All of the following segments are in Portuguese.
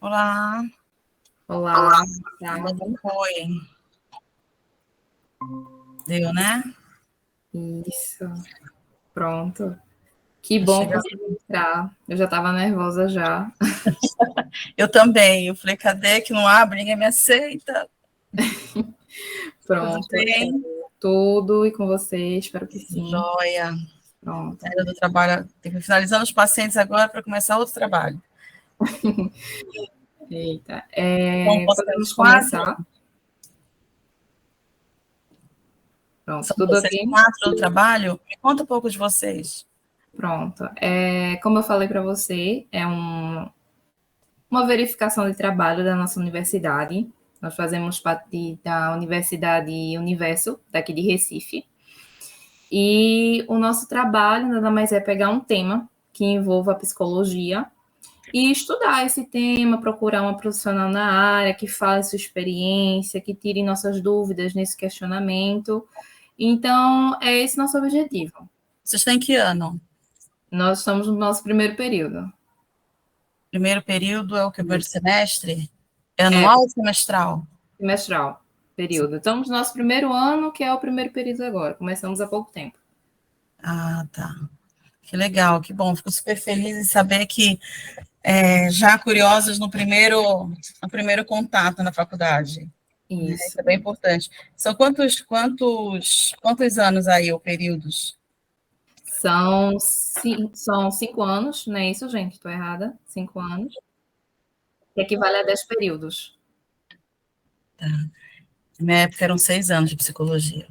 Olá, Olá, como tarde. foi? Deu, né? Isso, pronto. Que Tá bom chegando. conseguir entrar. Eu já estava nervosa já. Eu também. Eu falei, cadê que não abre? Ninguém me aceita. Tudo Pronto, bem? tudo e com você, espero que sim. Joia. Pronto. Saída do trabalho. Tem que finalizando os pacientes agora para começar outro trabalho. Eita, Então, posso ter os podemos quatro? começar? Pronto, São tudo vocês ok? quatro do trabalho? Me conta um pouco de vocês. Pronto. Como eu falei para você, uma verificação de trabalho da nossa universidade. Nós fazemos parte da Universidade Universo, daqui de Recife. E o nosso trabalho nada mais é pegar um tema que envolva a psicologia e estudar esse tema, procurar uma profissional na área que fale sua experiência, que tire nossas dúvidas nesse questionamento. Então, é esse nosso objetivo. Vocês têm que ano? Nós estamos no nosso primeiro período. Primeiro período é o que? Primeiro semestre? É É, anual ou semestral? semestral, período. Estamos no nosso primeiro ano, que é o primeiro período agora. Começamos há pouco tempo. Ah, tá. Que legal, que bom. Fico super feliz em saber que já curiosos no primeiro contato na faculdade. Né? Isso. Isso é bem importante. São quantos anos aí, ou períodos? São 5 anos, não é isso, gente? Estou errada? 5 anos. Que equivale a 10 períodos. Tá. Na minha época eram 6 anos de psicologia.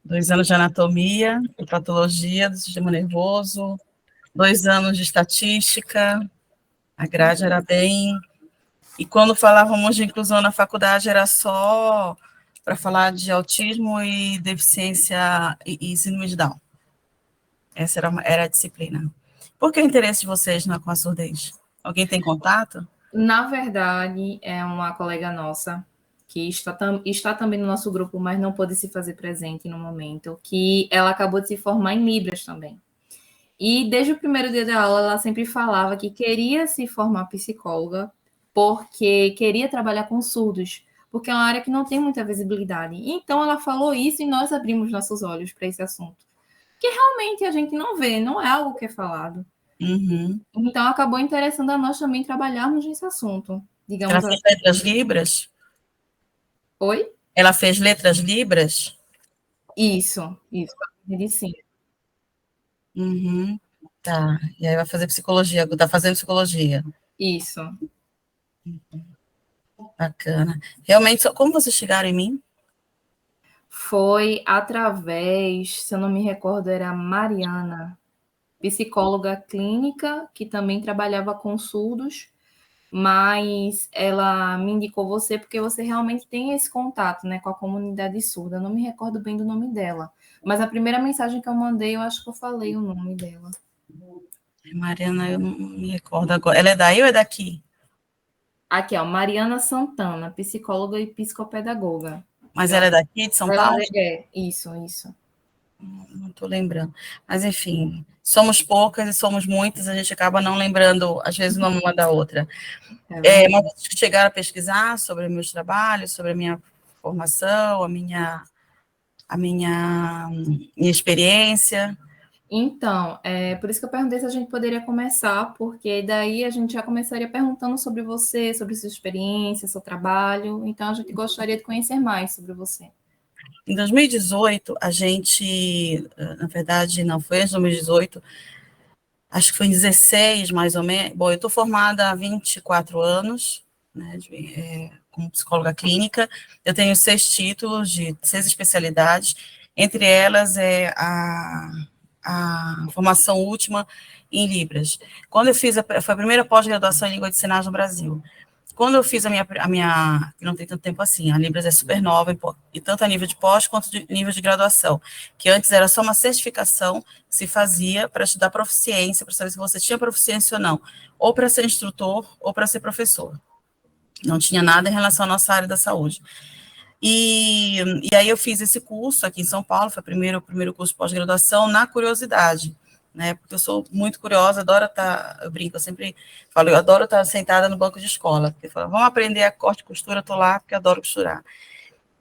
2 anos de anatomia, de patologia do sistema nervoso, 2 anos de estatística, a grade era bem. E quando falávamos de inclusão na faculdade, era só para falar de autismo e deficiência e síndrome de Down. Essa era a disciplina. Por que o interesse de vocês com a surdez? Alguém tem contato? Na verdade, é uma colega nossa que está também no nosso grupo, mas não pôde se fazer presente no momento, que ela acabou de se formar em Libras também. E desde o primeiro dia da aula, ela sempre falava que queria se formar psicóloga porque queria trabalhar com surdos, porque é uma área que não tem muita visibilidade. Então, ela falou isso e nós abrimos nossos olhos para esse assunto. Que realmente a gente não vê, não é algo que é falado. Uhum. Então, acabou interessando a nós também trabalharmos nesse assunto, Ela digamos fez assim. letras libras? Oi? Ela fez letras libras? Isso, medicina. Uhum. Tá. E aí vai fazer psicologia, está fazendo psicologia. Isso. Bacana. Realmente, como vocês chegaram em mim? Foi através, se eu não me recordo, era Mariana, psicóloga clínica, que também trabalhava com surdos, mas ela me indicou você porque você realmente tem esse contato, né, com a comunidade surda. Eu não me recordo bem do nome dela, mas a primeira mensagem que eu mandei, eu acho que eu falei o nome dela. Mariana, eu não me recordo agora. Ela é daí ou é daqui? Aqui, ó, Mariana Santana, psicóloga e psicopedagoga. Mas Eu ela é acho daqui, de São que ela Paulo? isso. Não estou lembrando. Mas, enfim, somos poucas e somos muitas, a gente acaba não lembrando, às vezes, o nome uma da outra. É verdade. Mas vocês chegaram a pesquisar sobre meus trabalhos, sobre a minha formação, a minha experiência? Então, por isso que eu perguntei se a gente poderia começar, porque daí a gente já começaria perguntando sobre você, sobre sua experiência, seu trabalho. Então, a gente gostaria de conhecer mais sobre você. Em 2018, a gente, na verdade, não foi em 2018, acho que foi em 16, mais ou menos. Bom, eu estou formada há 24 anos, né, como psicóloga clínica. Eu tenho 6 títulos de 6 especialidades, entre elas a formação última em Libras. Quando eu fiz, foi a primeira pós-graduação em língua de sinais no Brasil. Quando eu fiz que não tem tanto tempo assim, a Libras é super nova, e tanto a nível de pós quanto de nível de graduação, que antes era só uma certificação que se fazia para estudar proficiência, para saber se você tinha proficiência ou não, ou para ser instrutor, ou para ser professor. Não tinha nada em relação à nossa área da saúde. E aí eu fiz esse curso aqui em São Paulo, foi o primeiro curso de pós-graduação, na curiosidade, né? Porque eu sou muito curiosa, adoro estar, eu brinco, eu sempre falo, eu adoro estar sentada no banco de escola, porque falo, vamos aprender a corte e costura, estou lá porque adoro costurar.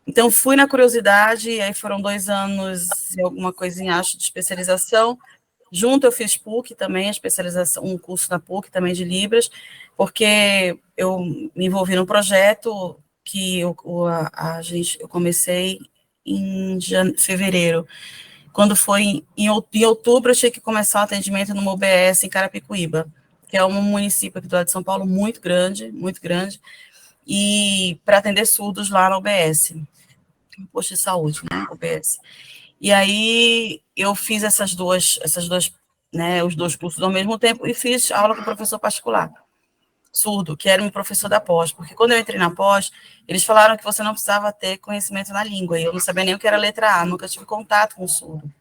Então, fui na curiosidade, aí foram 2 anos e alguma coisinha, acho, de especialização. Junto eu fiz PUC também, especialização, um curso na PUC também de Libras, porque eu me envolvi num projeto que eu comecei em fevereiro. Quando foi em outubro, eu tinha que começar o atendimento numa UBS em Carapicuíba, que é um município aqui do lado de São Paulo muito grande, e para atender surdos lá na UBS, posto de saúde, né, UBS. E aí eu fiz essas duas, né, os dois cursos ao mesmo tempo e fiz aula com professor particular, surdo, que era meu professor da pós, porque quando eu entrei na pós, eles falaram que você não precisava ter conhecimento na língua, e eu não sabia nem o que era letra A, nunca tive contato com o surdo.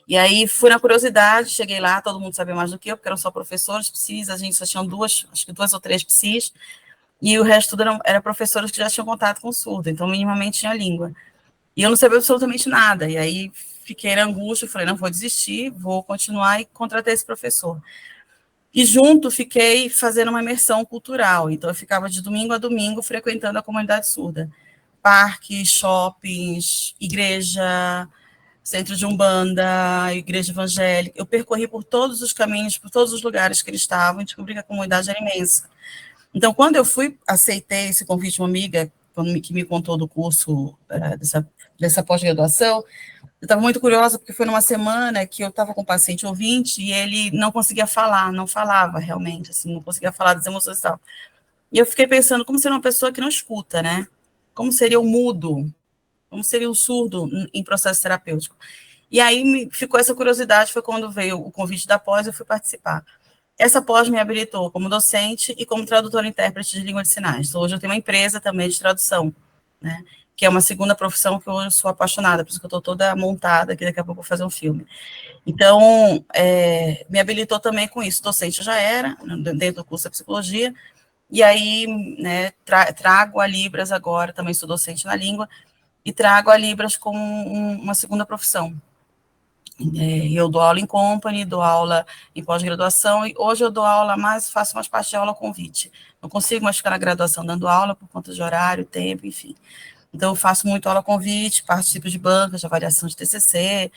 E aí fui na curiosidade, cheguei lá, todo mundo sabia mais do que eu, porque eram só professores, psis, a gente só tinha acho que 2 ou 3 psis, e o resto tudo era professores que já tinham contato com o surdo, então minimamente tinha língua. E eu não sabia absolutamente nada, e aí fiquei na angústia, falei, não vou desistir, vou continuar, e contratei esse professor. E junto fiquei fazendo uma imersão cultural, então eu ficava de domingo a domingo frequentando a comunidade surda. Parques, shoppings, igreja, centro de Umbanda, igreja evangélica. Eu percorri por todos os caminhos, por todos os lugares que eles estavam, e descobri que a comunidade era imensa. Então, quando eu aceitei esse convite de uma amiga, que me contou do curso dessa pós-graduação, eu estava muito curiosa, porque foi numa semana que eu estava com um paciente ouvinte e ele não conseguia falar, não falava realmente, assim, não conseguia falar das emoções e tal. E eu fiquei pensando, como seria uma pessoa que não escuta, né? Como seria o mudo? Como seria o surdo em processo terapêutico? E aí ficou essa curiosidade, foi quando veio o convite da pós, eu fui participar. Essa pós me habilitou como docente e como tradutora e intérprete de língua de sinais. Então, hoje eu tenho uma empresa também de tradução, né? Que é uma segunda profissão que eu sou apaixonada, por isso que eu estou toda montada, que daqui a pouco eu vou fazer um filme. Então, me habilitou também com isso. Docente eu já era, dentro do curso de psicologia, e aí, né, trago a Libras agora, também sou docente na língua, e trago a Libras como uma segunda profissão. Eu dou aula em company, dou aula em pós-graduação, e hoje eu dou aula faço mais parte de aula convite. Não consigo mais ficar na graduação dando aula, por conta de horário, tempo, enfim. Então, eu faço muito aula convite, participo de bancas, de avaliação de TCC,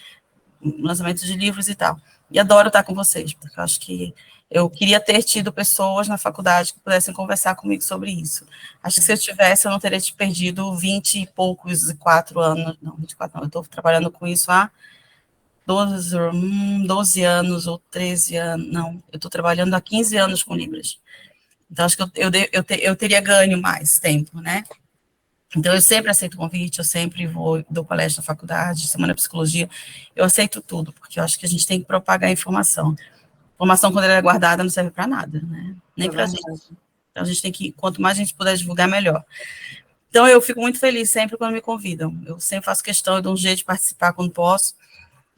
lançamento de livros e tal. E adoro estar com vocês, porque eu acho que eu queria ter tido pessoas na faculdade que pudessem conversar comigo sobre isso. Acho que se eu tivesse, eu não teria te perdido 20 e poucos, 4 anos, não, 24 não, eu estou trabalhando com isso há 12 anos ou 13 anos, não, eu estou trabalhando há 15 anos com Libras. Então, acho que eu teria ganho mais tempo, né? Então, eu sempre aceito convite, eu sempre dou palestra na faculdade, semana de psicologia, eu aceito tudo, porque eu acho que a gente tem que propagar a informação. Informação, quando ela é guardada, não serve para nada, né? Nem para a gente. Então, a gente tem que, quanto mais a gente puder divulgar, melhor. Então, eu fico muito feliz sempre quando me convidam. Eu sempre faço questão, eu dou um jeito de participar quando posso.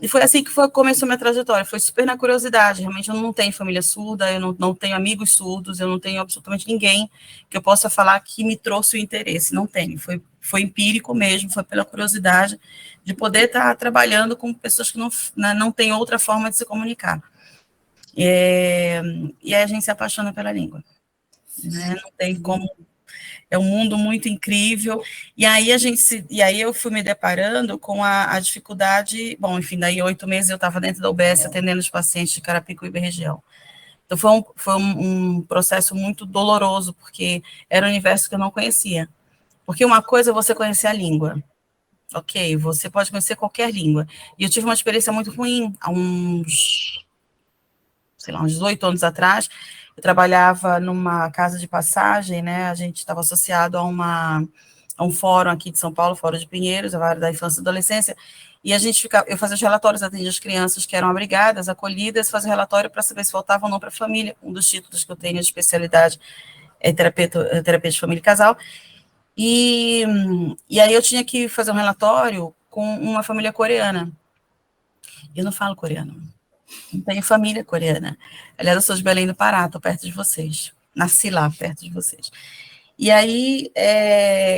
E foi assim que começou minha trajetória, foi super na curiosidade, realmente eu não tenho família surda, eu não tenho amigos surdos, eu não tenho absolutamente ninguém que eu possa falar que me trouxe o interesse, não tenho, foi empírico mesmo, foi pela curiosidade de poder estar trabalhando com pessoas que não têm outra forma de se comunicar. E aí a gente se apaixona pela língua, né? Não tem como. É um mundo muito incrível, e aí eu fui me deparando com a dificuldade, bom, enfim, daí 8 meses eu estava dentro da UBS atendendo os pacientes de Carapicuíba e região. Então foi um processo muito doloroso, porque era um universo que eu não conhecia. Porque uma coisa é você conhecer a língua, ok, você pode conhecer qualquer língua. E eu tive uma experiência muito ruim, há uns 18 anos atrás, eu trabalhava numa casa de passagem, né, a gente estava associado a um fórum aqui de São Paulo, Fórum de Pinheiros, a área da infância e adolescência, e eu fazia os relatórios, atendia as crianças que eram abrigadas, acolhidas, fazia relatório para saber se faltava ou não para a família, um dos títulos que eu tenho de especialidade é terapia de família e casal, e aí eu tinha que fazer um relatório com uma família coreana, eu não falo coreano, não tenho família coreana. Aliás, eu sou de Belém do Pará, estou perto de vocês. Nasci lá, perto de vocês. E aí,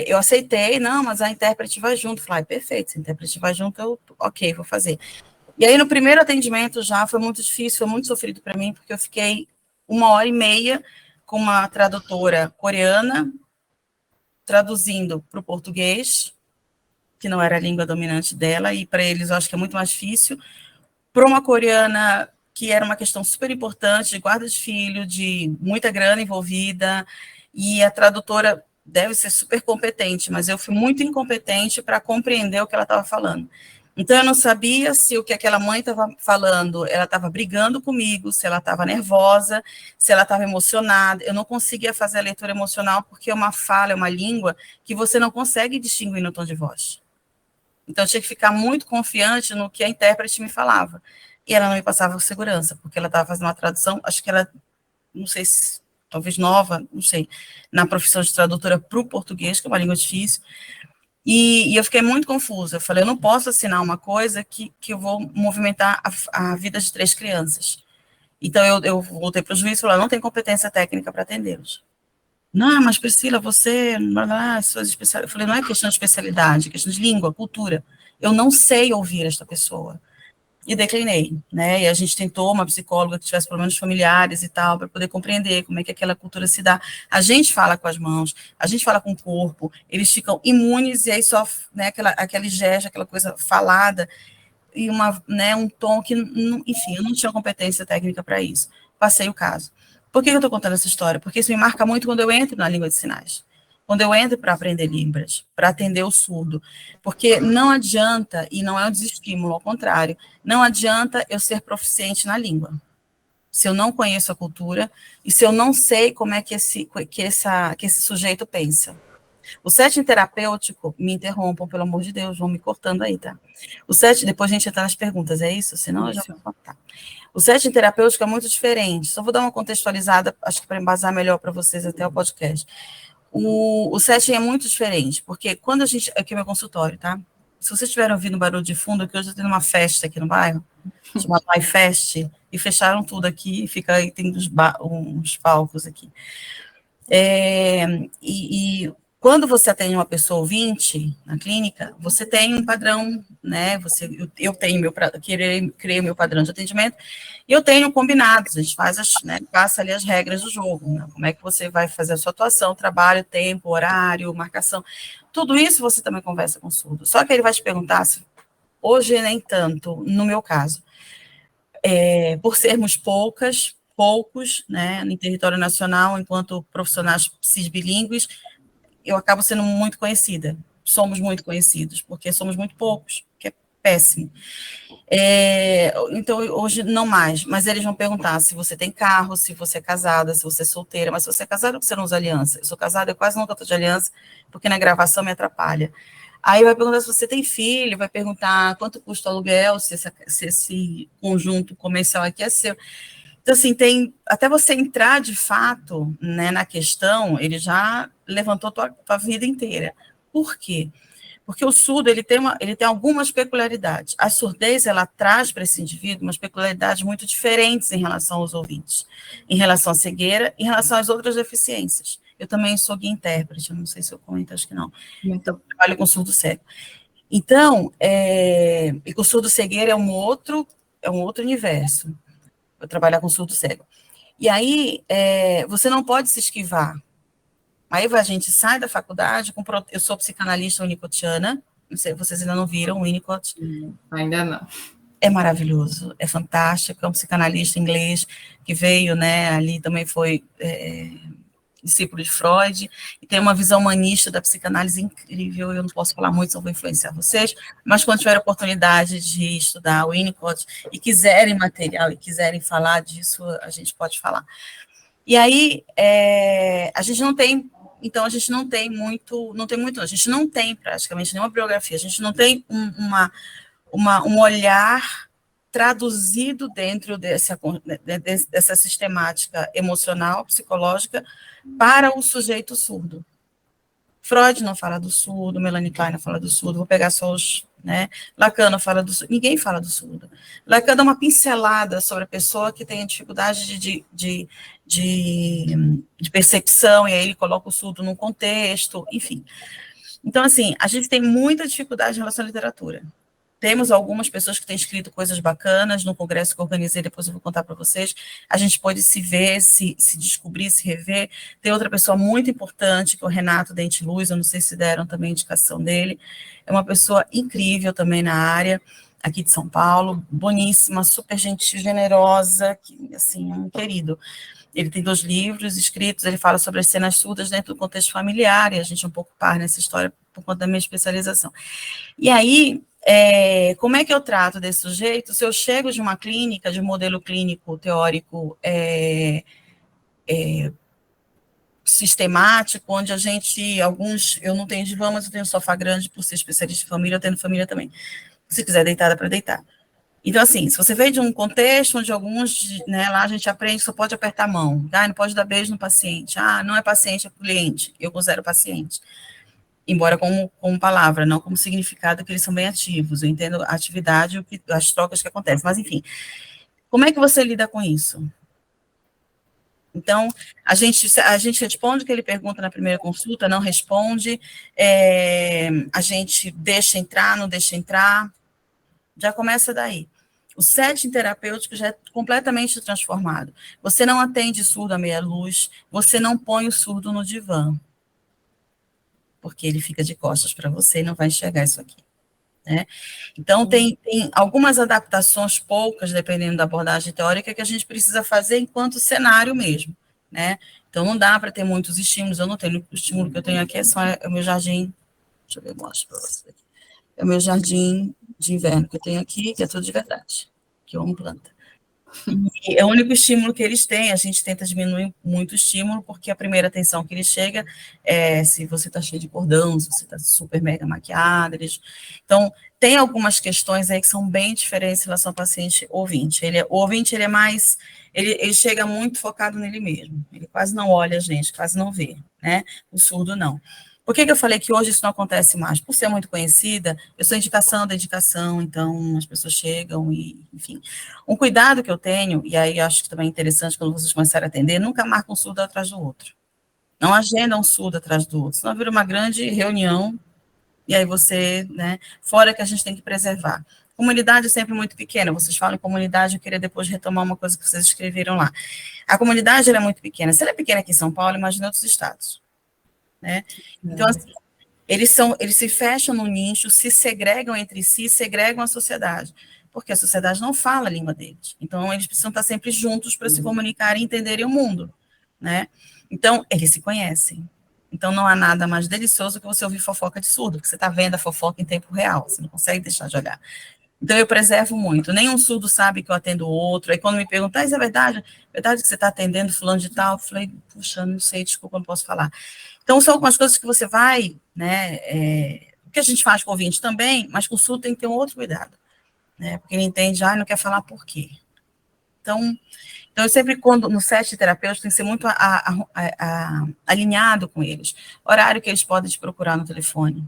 eu aceitei, não, mas a intérprete vai junto. Falei, perfeito, se a intérprete vai junto, ok, vou fazer. E aí, no primeiro atendimento já foi muito difícil, foi muito sofrido para mim, porque eu fiquei 1h30 com uma tradutora coreana, traduzindo para o português, que não era a língua dominante dela, e para eles eu acho que é muito mais difícil, para uma coreana que era uma questão super importante, de guarda de filho, de muita grana envolvida, e a tradutora deve ser super competente, mas eu fui muito incompetente para compreender o que ela estava falando. Então, eu não sabia se o que aquela mãe estava falando, ela estava brigando comigo, se ela estava nervosa, se ela estava emocionada. Eu não conseguia fazer a leitura emocional, porque é uma fala, é uma língua que você não consegue distinguir no tom de voz. Então, eu tinha que ficar muito confiante no que a intérprete me falava. E ela não me passava segurança, porque ela estava fazendo uma tradução, acho que ela, não sei se, talvez nova, não sei, na profissão de tradutora para o português, que é uma língua difícil. E eu fiquei muito confusa. Eu falei, eu não posso assinar uma coisa que eu vou movimentar a vida de 3 crianças. Então, eu voltei para o juiz e falei, não tem competência técnica para atendê-los. Não, mas Priscila, você, suas especialidades. Eu falei, não é questão de especialidade, é questão de língua, cultura. Eu não sei ouvir esta pessoa. E declinei, né? E a gente tentou uma psicóloga que tivesse problemas familiares e tal, para poder compreender como é que aquela cultura se dá. A gente fala com as mãos, a gente fala com o corpo, eles ficam imunes e aí só, né, aquele gesto, aquela coisa falada, e um tom que, enfim, eu não tinha competência técnica para isso. Passei o caso. Por que eu estou contando essa história? Porque isso me marca muito quando eu entro na língua de sinais. Quando eu entro para aprender Libras, para atender o surdo. Porque não adianta, e não é um desestímulo, ao contrário, não adianta eu ser proficiente na língua. Se eu não conheço a cultura e se eu não sei como é que esse sujeito pensa. O setting terapêutico, me interrompam, pelo amor de Deus, vão me cortando aí, tá? O setting, depois a gente entra nas perguntas, é isso? Senão eu já vou contar. O setting terapêutico é muito diferente. Só vou dar uma contextualizada, acho que para embasar melhor para vocês até o podcast. O setting é muito diferente, porque quando a gente... Aqui é meu consultório, tá? Se vocês estiverem ouvindo barulho de fundo, que hoje eu tenho uma festa aqui no bairro, chamada Pai Fest, e fecharam tudo aqui, fica aí, tem uns palcos aqui. Quando você atende uma pessoa ouvinte na clínica, você tem um padrão, né? Eu tenho criei meu padrão de atendimento, e eu tenho combinados, a gente faz passa ali as regras do jogo, né? Como é que você vai fazer a sua atuação, trabalho, tempo, horário, marcação, tudo isso você também conversa com o surdo. Só que ele vai te perguntar se hoje nem tanto, no meu caso, por sermos poucos, né, no território nacional, enquanto profissionais cisbilíngues, eu acabo sendo muito conhecida. Somos muito conhecidos, porque somos muito poucos, que é péssimo. Então, hoje não mais, mas eles vão perguntar se você tem carro, se você é casada, se você é solteira, mas se você é casada, você não usa aliança. Eu sou casada, eu quase nunca estou de aliança, porque na gravação me atrapalha. Aí vai perguntar se você tem filho, vai perguntar quanto custa o aluguel, se esse conjunto comercial aqui é seu. Então, assim, até você entrar de fato, né, na questão, ele já levantou tua vida inteira. Por quê? Porque o surdo, ele tem algumas peculiaridades. A surdez, ela traz para esse indivíduo umas peculiaridades muito diferentes em relação aos ouvintes, em relação à cegueira, em relação às outras deficiências. Eu também sou guia intérprete, não sei se eu comento, acho que não. Então, eu trabalho com surdo cego. Então, e com surdo cegueira é um outro universo. Eu trabalhar com surdo cego. E aí, você não pode se esquivar. Aí a gente sai da faculdade, eu sou psicanalista winnicottiana, não sei, vocês ainda não viram o Winnicott? Ainda não. É maravilhoso, é fantástico, é um psicanalista inglês que veio, né, ali também foi discípulo de Freud, e tem uma visão humanista da psicanálise incrível. Eu não posso falar muito, senão vou influenciar vocês, mas quando tiver a oportunidade de estudar o Winnicott e quiserem material e quiserem falar disso, a gente pode falar. E aí, a gente não tem, então a gente não tem praticamente nenhuma biografia, a gente não tem um olhar traduzido dentro dessa sistemática emocional, psicológica, para o sujeito surdo. Freud não fala do surdo, Melanie Klein não fala do surdo, vou pegar só os... né? Lacan não fala do surdo, ninguém fala do surdo. Lacan dá uma pincelada sobre a pessoa que tem dificuldade de percepção, e aí ele coloca o surdo num contexto, enfim. Então, assim, a gente tem muita dificuldade em relação à literatura. temos algumas pessoas que têm escrito coisas bacanas no congresso que eu organizei, depois eu vou contar para vocês. A gente pode se ver, se descobrir, se rever. Tem outra pessoa muito importante, que é o Renato Dente Luz, eu não sei se deram também a indicação dele. É uma pessoa incrível também na área, aqui de São Paulo, boníssima, super gentil, generosa, assim, um querido. Ele tem 2 livros escritos, ele fala sobre as cenas surdas dentro do contexto familiar, e a gente é um pouco par nessa história por conta da minha especialização. E aí, como é que eu trato desse sujeito? Se eu chego de uma clínica, de um modelo clínico teórico sistemático, onde a gente, eu não tenho divã, mas eu tenho sofá grande, por ser especialista em família, eu tenho família também. Se quiser deitar, dá para deitar. Então, assim, se você veio de um contexto onde né, lá a gente aprende que só pode apertar a mão, não pode dar beijo no paciente, não é paciente, é cliente, eu considero paciente. Embora como palavra, não como significado, que eles são bem ativos, eu entendo a atividade, as trocas que acontecem, mas enfim, como é que você lida com isso? Então, a gente responde o que ele pergunta na primeira consulta, não responde, a gente deixa entrar, não deixa entrar, já começa daí. O setting terapêutico já é completamente transformado. Você não atende surdo à meia luz, você não põe o surdo no divã, porque ele fica de costas para você e não vai enxergar isso aqui. Né? Então, tem algumas adaptações, poucas, dependendo da abordagem teórica, que a gente precisa fazer enquanto cenário mesmo. Né? Então, não dá para ter muitos estímulos, eu não tenho, o estímulo que eu tenho aqui é o meu jardim, deixa eu ver, mostro para vocês aqui. É o meu jardim de inverno que eu tenho aqui, que é tudo de verdade, que eu amo planta. E é o único estímulo que eles têm, a gente tenta diminuir muito o estímulo, porque a primeira atenção que ele chega é se você está cheio de cordão, se você está super mega maquiada. Então, tem algumas questões aí que são bem diferentes em relação ao paciente ouvinte. O ouvinte, ele é mais, ele chega muito focado nele mesmo, ele quase não olha a gente, quase não vê, né? O surdo não. Por que eu falei que hoje isso não acontece mais? Por ser muito conhecida, eu sou indicação da indicação, então as pessoas chegam e, enfim. Um cuidado que eu tenho, e aí acho que também é interessante quando vocês começarem a atender, nunca marca um surdo atrás do outro. Não agenda um surdo atrás do outro, senão vira uma grande reunião, e aí você, né, fora que a gente tem que preservar. Comunidade é sempre muito pequena, vocês falam em comunidade, eu queria depois retomar uma coisa que vocês escreveram lá. A comunidade, ela é muito pequena. Se ela é pequena aqui em São Paulo, imagina outros estados. Né? Então, assim, eles se fecham no nicho, se segregam entre si, segregam a sociedade, porque a sociedade não fala a língua deles. Então, eles precisam estar sempre juntos para se comunicar e entenderem o mundo, né? Então, eles se conhecem. Então, não há nada mais delicioso que você ouvir fofoca de surdo, porque você está vendo a fofoca em tempo real, você não consegue deixar de olhar. Então, eu preservo muito. Nenhum surdo sabe que eu atendo o outro. Aí, quando me perguntam, isso é verdade? Verdade que você está atendendo fulano de tal? Eu falei, puxa, não sei, desculpa, não posso falar. Então, são algumas coisas que você vai, né, o que a gente faz com o ouvinte também, mas com o surdo tem que ter um outro cuidado, né, porque ele entende, não quer falar por quê. Então eu sempre, quando no set terapêutico, tem que ser muito alinhado com eles. Horário que eles podem te procurar no telefone.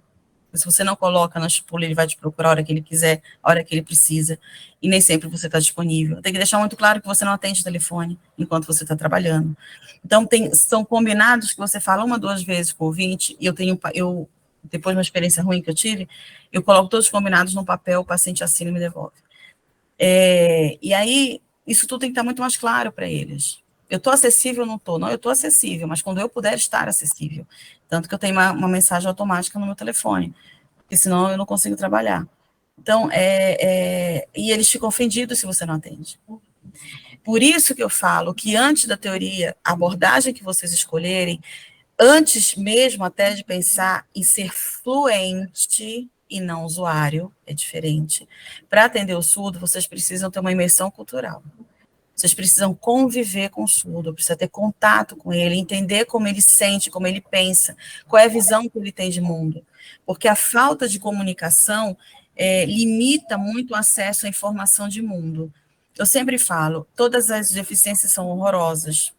Se você não coloca na estipula, ele vai te procurar a hora que ele quiser, a hora que ele precisa, e nem sempre você está disponível. Tem que deixar muito claro que você não atende o telefone enquanto você está trabalhando. Então, são combinados que você fala 1, 2 vezes com o ouvinte, e depois de uma experiência ruim que eu tive, eu coloco todos os combinados no papel, o paciente assina e me devolve. E aí, isso tudo tem que estar muito mais claro para eles. Eu estou acessível ou não estou? Não, eu estou acessível, mas quando eu puder estar acessível. Tanto que eu tenho uma mensagem automática no meu telefone, porque senão eu não consigo trabalhar. Então, e eles ficam ofendidos se você não atende. Por isso que eu falo que antes da teoria, a abordagem que vocês escolherem, antes mesmo até de pensar em ser fluente e não usuário, é diferente. Para atender o surdo, vocês precisam ter uma imersão cultural. Vocês precisam conviver com o surdo, precisa ter contato com ele, entender como ele sente, como ele pensa, qual é a visão que ele tem de mundo. Porque a falta de comunicação limita muito o acesso à informação de mundo. Eu sempre falo, todas as deficiências são horrorosas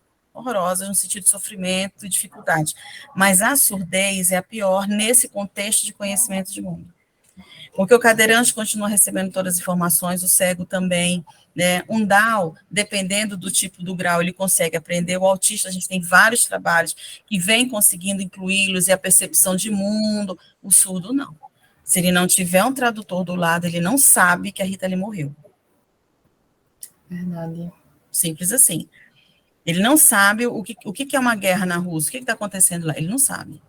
no sentido de sofrimento e dificuldade, mas a surdez é a pior nesse contexto de conhecimento de mundo. Porque o cadeirante continua recebendo todas as informações, o cego também, né? Um DAO, dependendo do tipo do grau, ele consegue aprender. O autista, a gente tem vários trabalhos que vem conseguindo incluí-los e a percepção de mundo, o surdo não. Se ele não tiver um tradutor do lado, ele não sabe que a Rita Lee morreu. Verdade. Simples assim. Ele não sabe o que é uma guerra na Rússia, o que está acontecendo lá, ele não sabe.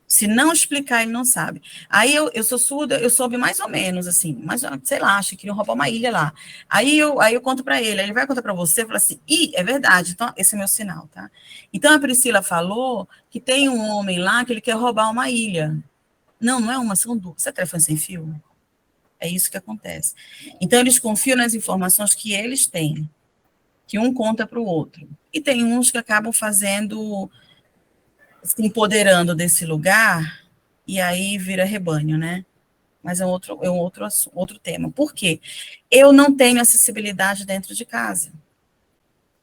Se não explicar, ele não sabe. Aí eu sou surda, eu soube mais ou menos, assim, mas sei lá, acho que queriam roubar uma ilha lá. Aí eu conto para ele vai contar para você, fala assim, é verdade, então esse é meu sinal, tá? Então a Priscila falou que tem um homem lá que ele quer roubar uma ilha. Não é uma, são duas. Você é telefone sem fio? É isso que acontece. Então eles confiam nas informações que eles têm, que um conta para o outro. E tem uns que acabam fazendo, se empoderando desse lugar, e aí vira rebanho, né? Mas é outro tema. Por quê? Eu não tenho acessibilidade dentro de casa.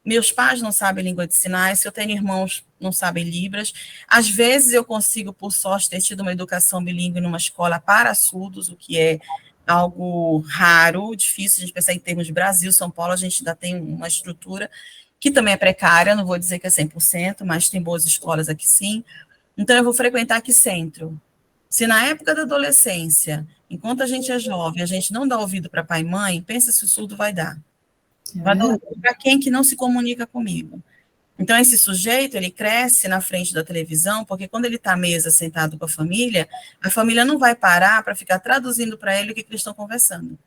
Meus pais não sabem língua de sinais, se eu tenho irmãos não sabem Libras. Às vezes eu consigo, por sorte, ter tido uma educação bilíngue numa escola para surdos, o que é algo raro, difícil a gente pensar em termos de Brasil, São Paulo, a gente ainda tem uma estrutura que também é precária, não vou dizer que é 100%, mas tem boas escolas aqui sim. Então eu vou frequentar aqui centro. Se na época da adolescência, enquanto a gente é jovem, a gente não dá ouvido para pai e mãe, pensa se o surdo vai dar. Vai dar ouvido para quem que não se comunica comigo. Então, esse sujeito, ele cresce na frente da televisão, porque quando ele está à mesa, sentado com a família não vai parar para ficar traduzindo para ele o que eles estão conversando.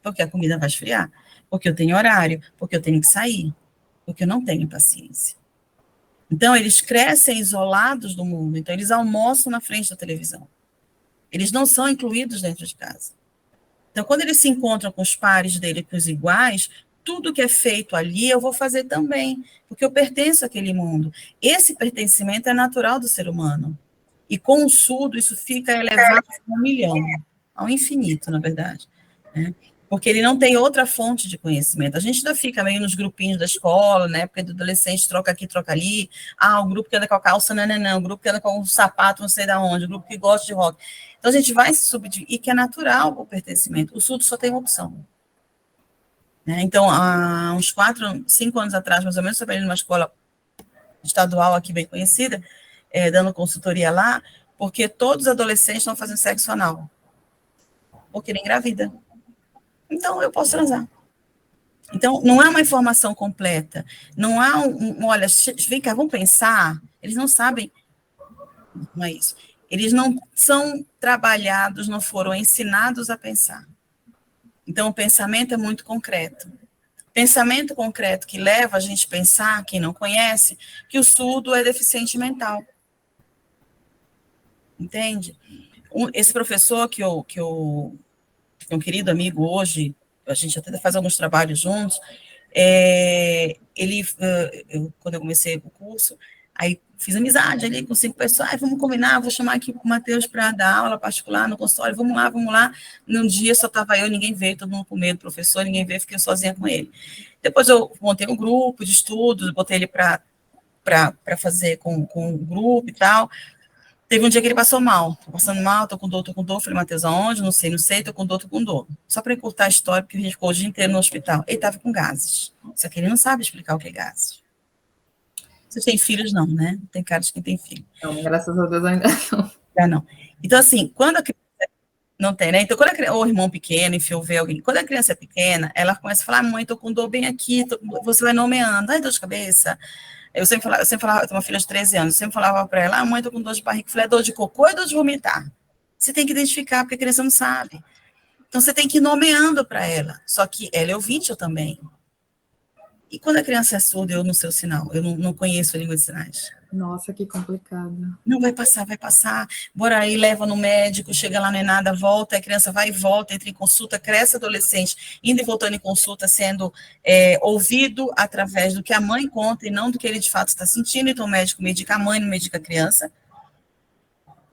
Porque a comida vai esfriar, porque eu tenho horário, porque eu tenho que sair, porque eu não tenho paciência. Então, eles crescem isolados do mundo, então eles almoçam na frente da televisão. Eles não são incluídos dentro de casa. Então, quando eles se encontram com os pares dele, com os iguais, tudo que é feito ali eu vou fazer também, porque eu pertenço àquele mundo. Esse pertencimento é natural do ser humano. E com o surdo, isso fica elevado a 1.000.000, ao infinito, na verdade. Né? Porque ele não tem outra fonte de conhecimento. A gente ainda fica meio nos grupinhos da escola, né? Porque do adolescente troca aqui, troca ali. O grupo que anda com a calça, não. O grupo que anda com o sapato, não sei de onde. O grupo que gosta de rock. Então, a gente vai se subdividir, e que é natural o pertencimento. O surdo só tem uma opção. Né? Então, há uns 4, 5 anos atrás, mais ou menos, eu trabalhei numa escola estadual aqui bem conhecida, dando consultoria lá, porque todos os adolescentes estão fazendo sexo anal. Porque ele engravida. Então, eu posso transar. Então, não é uma informação completa. Não há olha, vem cá, vamos pensar. Eles não sabem, não é isso. Eles não são trabalhados, não foram ensinados a pensar. Então, o pensamento é muito concreto. Pensamento concreto que leva a gente a pensar, quem não conhece, que o surdo é deficiente mental. Entende? Esse professor que é um querido amigo hoje, a gente até faz alguns trabalhos juntos, quando eu comecei o curso, aí fiz amizade ali com 5 pessoas, vamos combinar, vou chamar aqui o Matheus para dar aula particular no consultório, vamos lá. Num dia só estava eu, ninguém veio, todo mundo com medo, professor, ninguém veio, fiquei sozinha com ele. Depois eu montei um grupo de estudos, botei ele para fazer com o grupo e tal. Teve um dia que ele passou mal, tô passando mal, tô com dor, falei, Matheus, aonde? Não sei, tô com dor. Só para encurtar a história, porque a gente ficou o dia inteiro no hospital. Ele estava com gases, só que ele não sabe explicar o que é gases. Vocês têm filhos, não, né? Tem cara de quem tem filho. Não, graças a Deus ainda não. Não. Então, assim, quando a criança não tem, né? Então, quando o irmão pequeno, enfim, ou vê alguém, quando a criança é pequena, ela começa a falar, mãe, tô com dor bem aqui, você vai nomeando, dor de cabeça. Eu sempre falava, eu tenho uma filha de 13 anos, eu sempre falava para ela, mãe, tô com dor de barriga. Eu falei, é dor de cocô ou é dor de vomitar? Você tem que identificar, porque a criança não sabe. Então, você tem que ir nomeando para ela. Só que ela é ouvinte, eu também. E quando a criança é surda, eu não sei o sinal, eu não conheço a língua de sinais. Nossa, que complicado. Não, vai passar. Bora aí, leva no médico, chega lá, não é nada, volta, a criança vai e volta, entra em consulta, cresce adolescente, indo e voltando em consulta, sendo ouvido através do que a mãe conta e não do que ele de fato está sentindo. Então, o médico medica a mãe, não medica a criança.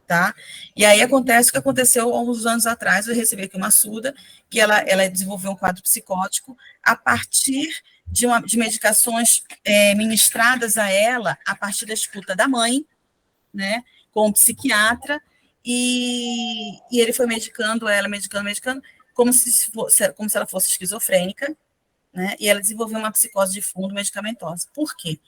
Tá? E aí acontece o que aconteceu há uns anos atrás, eu recebi aqui uma surda, que ela desenvolveu um quadro psicótico a partir de medicações ministradas a ela, a partir da escuta da mãe, né, com o psiquiatra, e ele foi medicando ela, como se ela fosse esquizofrênica, né, e ela desenvolveu uma psicose de fundo medicamentosa. Por quê?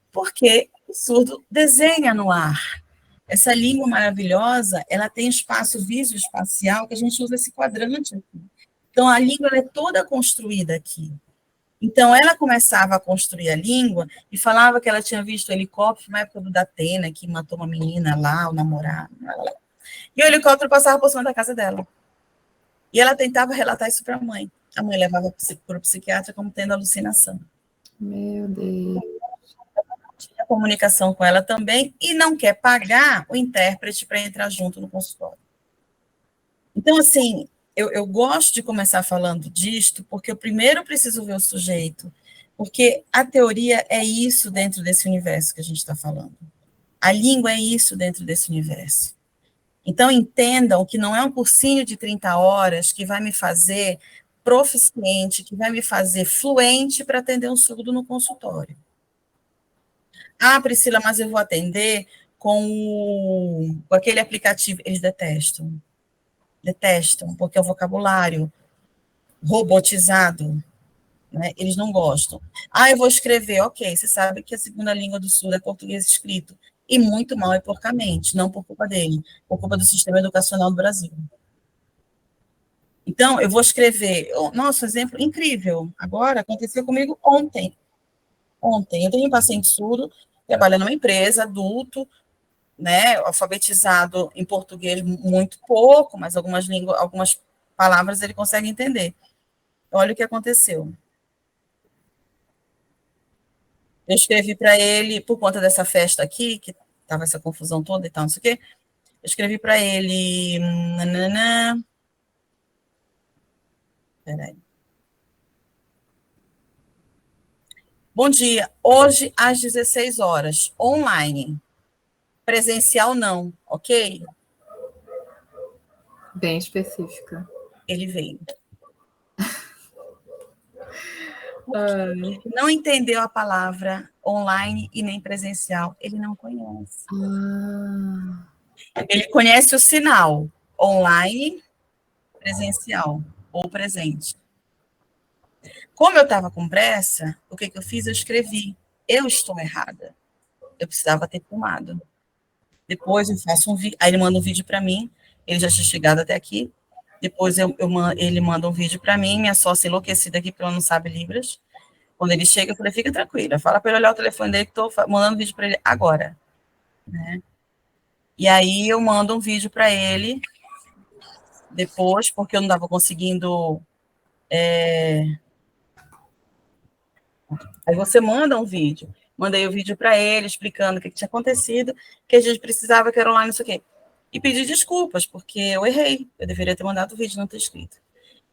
Porque o surdo desenha no ar. Essa língua maravilhosa, ela tem espaço visoespacial, que a gente usa esse quadrante aqui. Então, a língua ela é toda construída aqui. Então, ela começava a construir a língua e falava que ela tinha visto o helicóptero na época do Datena, que matou uma menina lá, o namorado. E o helicóptero passava por cima da casa dela. E ela tentava relatar isso para a mãe. A mãe levava para o psiquiatra como tendo alucinação. Meu Deus. Tinha comunicação com ela também e não quer pagar o intérprete para entrar junto no consultório. Então, assim, eu gosto de começar falando disto, porque eu primeiro preciso ver o sujeito, porque a teoria é isso dentro desse universo que a gente está falando. A língua é isso dentro desse universo. Então, entendam que não é um cursinho de 30 horas que vai me fazer proficiente, que vai me fazer fluente para atender um surdo no consultório. Ah, Priscila, mas eu vou atender com aquele aplicativo. Eles detestam. Detestam, porque é o vocabulário robotizado, né? Eles não gostam. Ah, eu vou escrever. Ok, você sabe que a segunda língua do surdo é português escrito. E muito mal e porcamente, não por culpa dele, por culpa do sistema educacional do Brasil. Então, eu vou escrever. Nossa, exemplo incrível. Agora, aconteceu comigo ontem. Ontem, eu tenho um paciente surdo, trabalha numa empresa, adulto, né, alfabetizado em português muito pouco, mas algumas palavras ele consegue entender. Olha o que aconteceu. Eu escrevi para ele, por conta dessa festa aqui, que estava essa confusão toda e tal, não sei o quê, eu escrevi para ele. Peraí. Bom dia, hoje às 16 horas, online. Presencial não, ok? Bem específica. Ele veio. Ai. Não entendeu a palavra online e nem presencial, ele não conhece. Ele conhece o sinal online, presencial ou presente. Como eu estava com pressa, o que eu fiz? Eu escrevi. Eu estou errada. Eu precisava ter filmado. Depois eu faço um vídeo. Aí ele manda um vídeo para mim. Ele já tinha chegado até aqui. Depois ele manda um vídeo para mim. Minha sócia enlouquecida aqui, porque ela não sabe Libras. Quando ele chega, eu falei: fica tranquila. Fala para ele olhar o telefone dele, que estou mandando vídeo para ele agora. Né? E aí eu mando um vídeo para ele. Depois, porque eu não estava conseguindo. Aí você manda um vídeo. Mandei o vídeo para ele, explicando o que tinha acontecido, que a gente precisava, que era online, não sei o quê. E pedi desculpas, porque eu errei. Eu deveria ter mandado o vídeo, não ter escrito.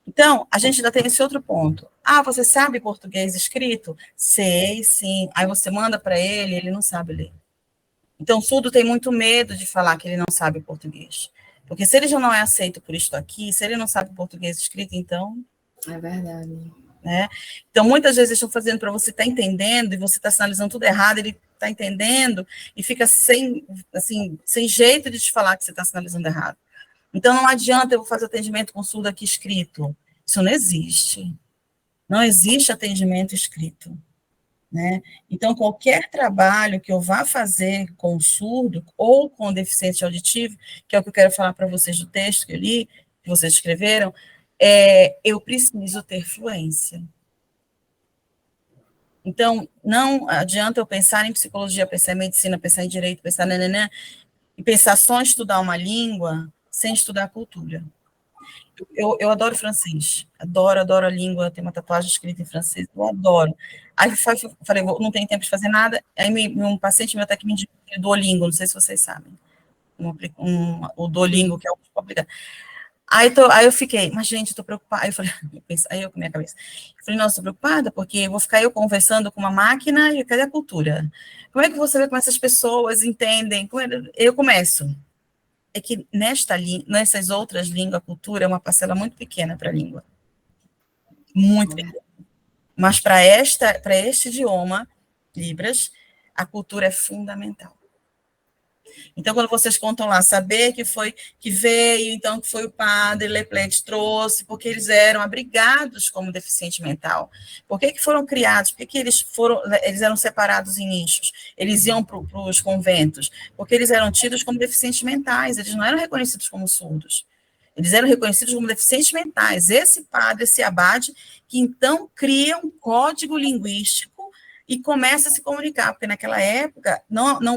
Então, a gente ainda tem esse outro ponto. Ah, você sabe português escrito? Sei, sim. Aí você manda para ele não sabe ler. Então, o surdo tem muito medo de falar que ele não sabe português. Porque se ele já não é aceito por isto aqui, se ele não sabe português escrito, então... É verdade. Né? Então, muitas vezes estão fazendo para você estar entendendo e você está sinalizando tudo errado, ele está entendendo e fica sem jeito de te falar que você está sinalizando errado. Então, não adianta eu vou fazer atendimento com surdo aqui escrito. Isso não existe. Não existe atendimento escrito. Né? Então, qualquer trabalho que eu vá fazer com surdo ou com deficiente auditivo, que é o que eu quero falar para vocês do texto que eu li, que vocês escreveram, eu preciso ter fluência. Então, não adianta eu pensar em psicologia, pensar em medicina, pensar em direito, pensar e pensar só em estudar uma língua sem estudar a cultura. Eu adoro francês, adoro a língua, tenho uma tatuagem escrita em francês, eu adoro. Aí eu falei, não tenho tempo de fazer nada, aí um paciente meu até que me indicou o Duolingo, não sei se vocês sabem, o Duolingo, que é o complicado. Aí eu fiquei, mas gente, eu tô preocupada. Aí eu falei, aí eu com a minha cabeça. Eu falei, nossa, tô preocupada, porque eu vou ficar eu conversando com uma máquina e cadê a cultura? Como é que você vê como essas pessoas entendem? Eu começo. É que nessas outras línguas, a cultura é uma parcela muito pequena para a língua. Muito pequena. Mas para este idioma, Libras, a cultura é fundamental. Então, quando vocês contam lá, saber que foi, que veio, então, que foi o padre Leplet trouxe, porque eles eram abrigados como deficiente mental. Por que foram criados? Por que eles eram separados em nichos? Eles iam para os conventos? Porque eles eram tidos como deficientes mentais, eles não eram reconhecidos como surdos. Eles eram reconhecidos como deficientes mentais. Esse padre, esse abade, que então cria um código linguístico e começa a se comunicar, porque naquela época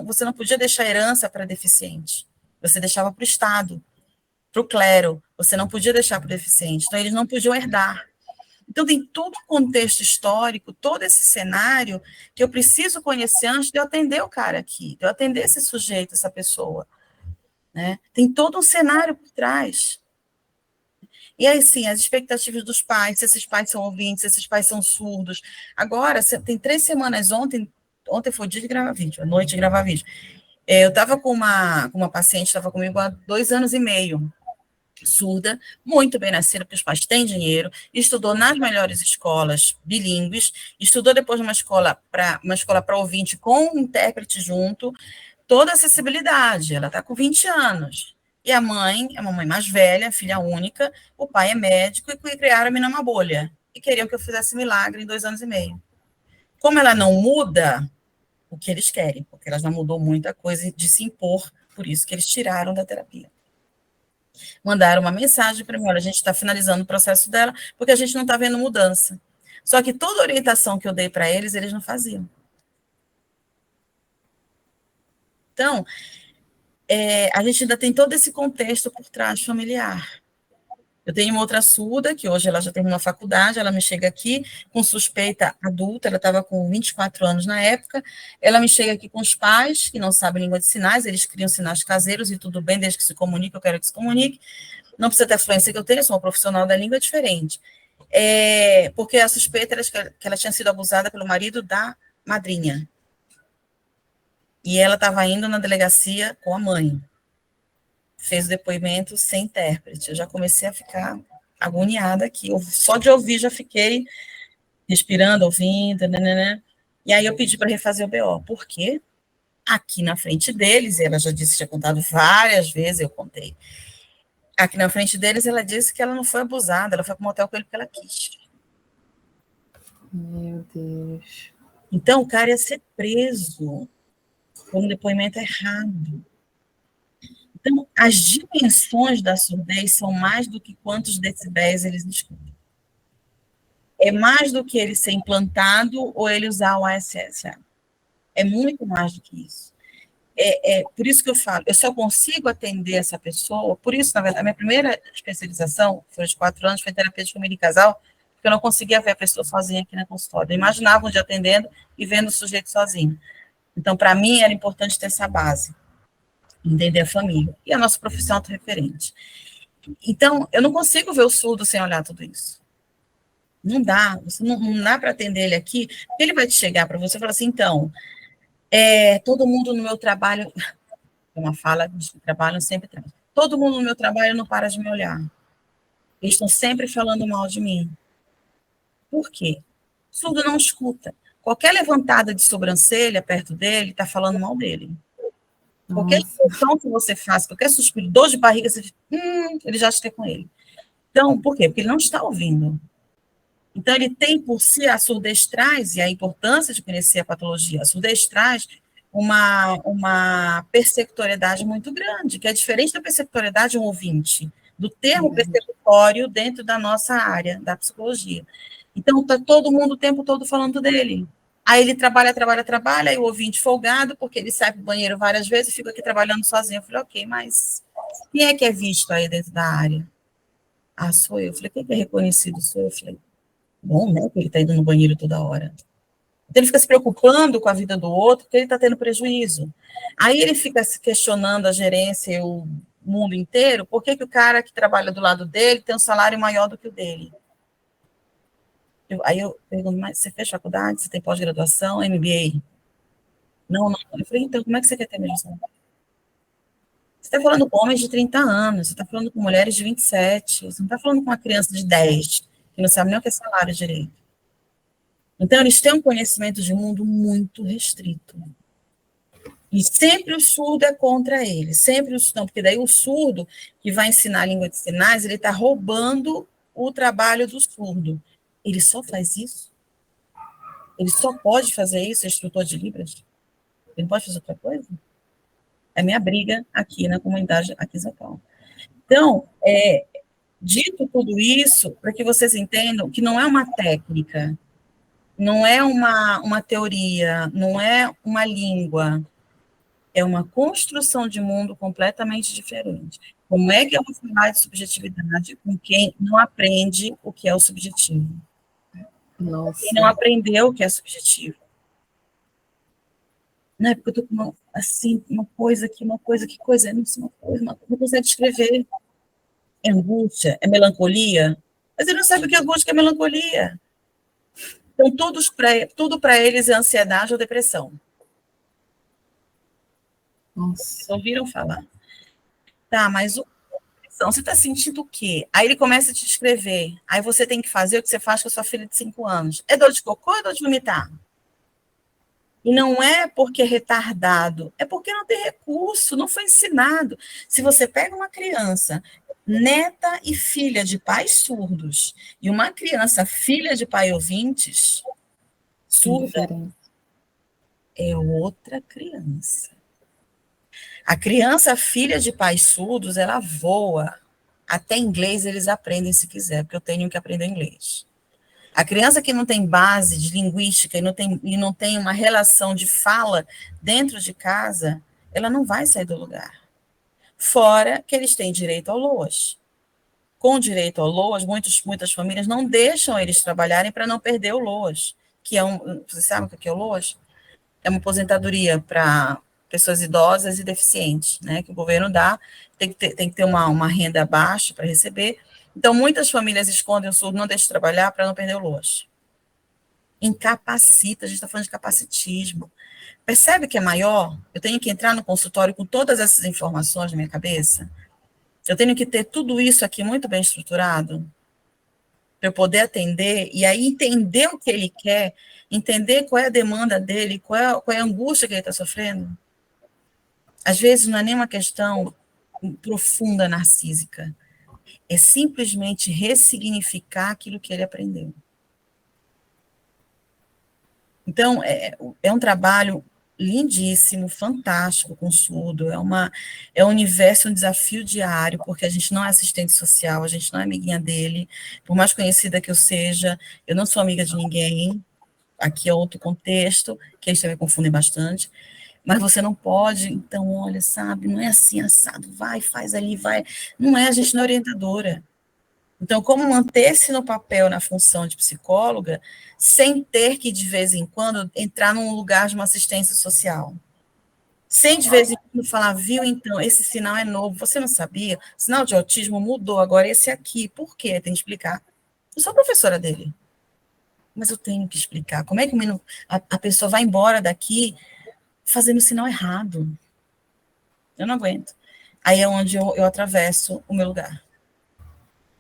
você não podia deixar herança para deficiente, você deixava para o Estado, para o clero, você não podia deixar para o deficiente, então eles não podiam herdar. Então tem todo um contexto histórico, todo esse cenário que eu preciso conhecer antes de eu atender o cara aqui, de eu atender esse sujeito, essa pessoa, né? Tem todo um cenário por trás. E aí, sim, as expectativas dos pais, se esses pais são ouvintes, se esses pais são surdos. Agora, tem 3 semanas ontem foi o dia de gravar vídeo, a noite de gravar vídeo. Eu estava com uma paciente, estava comigo há 2 anos e meio, surda, muito bem nascida, porque os pais têm dinheiro, estudou nas melhores escolas bilíngues, estudou depois numa escola para ouvinte com um intérprete junto, toda acessibilidade, ela está com 20 anos. E a mãe é uma mãe mais velha, filha única, o pai é médico e criaram a menina numa bolha. E queriam que eu fizesse milagre em 2 anos e meio. Como ela não muda o que eles querem, porque ela já mudou muita coisa de se impor, por isso que eles tiraram da terapia. Mandaram uma mensagem para mim, olha, a gente está finalizando o processo dela, porque a gente não está vendo mudança. Só que toda a orientação que eu dei para eles não faziam. Então, a gente ainda tem todo esse contexto por trás familiar. Eu tenho uma outra surda, que hoje ela já terminou a faculdade, ela me chega aqui com suspeita adulta, ela estava com 24 anos na época, ela me chega aqui com os pais, que não sabem língua de sinais, eles criam sinais caseiros e tudo bem, desde que se comunique, eu quero que se comunique, não precisa ter a fluência que eu tenho, eu sou uma profissional da língua, é diferente. Porque a suspeita era que ela tinha sido abusada pelo marido da madrinha. E ela estava indo na delegacia com a mãe. Fez o depoimento sem intérprete. Eu já comecei a ficar agoniada aqui. Só de ouvir já fiquei respirando, ouvindo, né? E aí eu pedi para refazer o BO. Por quê? Aqui na frente deles, ela já disse, tinha contado várias vezes, eu contei. Aqui na frente deles, ela disse que ela não foi abusada, ela foi para o motel com ele porque ela quis. Meu Deus. Então, o cara ia ser preso por um depoimento errado. Então, as dimensões da surdez são mais do que quantos decibéis eles escutam. É mais do que ele ser implantado ou ele usar o ASS. É muito mais do que isso. Por isso que eu falo, eu só consigo atender essa pessoa, por isso, na verdade, a minha primeira especialização, foi aos 4 anos, foi terapia de família e casal, porque eu não conseguia ver a pessoa sozinha aqui na consultória. Eu imaginava um dia atendendo e vendo o sujeito sozinho. Então, para mim, era importante ter essa base, entender a família. E a nossa profissão é autorreferente. Então, eu não consigo ver o surdo sem olhar tudo isso. Não dá, você não dá para atender ele aqui, porque ele vai te chegar para você e falar assim, então, todo mundo no meu trabalho, é uma fala de trabalho sempre traz, todo mundo no meu trabalho não para de me olhar. Eles estão sempre falando mal de mim. Por quê? O surdo não escuta. Qualquer levantada de sobrancelha perto dele está falando mal dele. Qualquer expressão que você faça, qualquer suspiro, dor de barriga, você ele já está com ele. Então, por quê? Porque ele não está ouvindo. Então, ele tem por si, a surdez traz, e a importância de conhecer a patologia, a surdez traz uma perceptoriedade muito grande, que é diferente da perceptoriedade de um ouvinte, do termo perceptório dentro da nossa área, da psicologia. Então, está todo mundo o tempo todo falando dele. Aí ele trabalha, aí o ouvinte folgado, porque ele sai para o banheiro várias vezes e fica aqui trabalhando sozinho. Eu falei, ok, mas quem é que é visto aí dentro da área? Ah, sou eu. Eu falei, quem é reconhecido? Sou eu. Eu falei, bom, né, que ele está indo no banheiro toda hora. Então, ele fica se preocupando com a vida do outro, porque ele está tendo prejuízo. Aí ele fica se questionando a gerência e o mundo inteiro, por que o cara que trabalha do lado dele tem um salário maior do que o dele? Aí eu pergunto, mas você fez faculdade? Você tem pós-graduação, MBA? Não. Eu falei, então, como é que você quer ter mesmo salário? Você está falando com homens de 30 anos, você está falando com mulheres de 27, você não está falando com uma criança de 10, que não sabe nem o que é salário direito. Então, eles têm um conhecimento de mundo muito restrito. E sempre o surdo é contra ele, sempre o não, porque daí o surdo que vai ensinar a língua de sinais, ele está roubando o trabalho do surdo. Ele só faz isso? Ele só pode fazer isso, é instrutor de Libras? Ele não pode fazer outra coisa? É a minha briga aqui na comunidade aqui em São Paulo. Então, dito tudo isso, para que vocês entendam que não é uma técnica, não é uma teoria, não é uma língua, é uma construção de mundo completamente diferente. Como é que eu vou falar de subjetividade com quem não aprende o que é o subjetivo? Quem não Nossa. aprendeu o que é subjetivo? Não é porque eu estou com uma, assim, uma coisa aqui, que coisa é? Não sei, não consegue escrever. É angústia? É melancolia? Mas ele não sabe o que é angústia, o que é melancolia. Então, tudo para eles é ansiedade ou depressão. Nossa. Vocês ouviram falar? Tá, mas você está sentindo o quê? Aí ele começa a te escrever. Aí você tem que fazer o que você faz com a sua filha de 5 anos. É dor de cocô ou é dor de vomitar? E não é porque é retardado, é porque não tem recurso, não foi ensinado. Se você pega uma criança, neta e filha de pais surdos, e uma criança filha de pai ouvintes, surda Diferente. é outra criança. A criança filha de pais surdos, ela voa. Até inglês eles aprendem se quiser, porque eu tenho que aprender inglês. A criança que não tem base de linguística e não tem uma relação de fala dentro de casa, ela não vai sair do lugar. Fora que eles têm direito ao LOAS. Com direito ao LOAS, muitas famílias não deixam eles trabalharem para não perder o LOAS, que é você sabe o que é o LOAS? É uma aposentadoria para pessoas idosas e deficientes, né, que o governo dá, tem que ter uma renda baixa para receber. Então, muitas famílias escondem o surdo, não deixam de trabalhar para não perder o LOAS. Incapacita, a gente está falando de capacitismo. Percebe que é maior? Eu tenho que entrar no consultório com todas essas informações na minha cabeça? Eu tenho que ter tudo isso aqui muito bem estruturado para eu poder atender e aí entender o que ele quer, entender qual é a demanda dele, qual é a angústia que ele está sofrendo. Às vezes não é nem uma questão profunda narcísica, é simplesmente ressignificar aquilo que ele aprendeu. Então, é um trabalho lindíssimo, fantástico com o surdo, é um universo, um desafio diário, porque a gente não é assistente social, a gente não é amiguinha dele, por mais conhecida que eu seja, eu não sou amiga de ninguém, aqui é outro contexto, que eles também confundem bastante, mas você não pode, então, olha, sabe, não é assim, assado, vai, faz ali, vai, não é, a gente não é orientadora. Então, como manter-se no papel, na função de psicóloga, sem ter que, de vez em quando, entrar num lugar de uma assistência social? Sem, de vez em quando, falar, viu, então, esse sinal é novo, você não sabia? O sinal de autismo mudou, agora esse aqui. Por quê? Tem que explicar. Eu sou professora dele, mas eu tenho que explicar. Como é que a pessoa vai embora daqui fazendo o sinal errado? Eu não aguento. Aí é onde eu atravesso o meu lugar.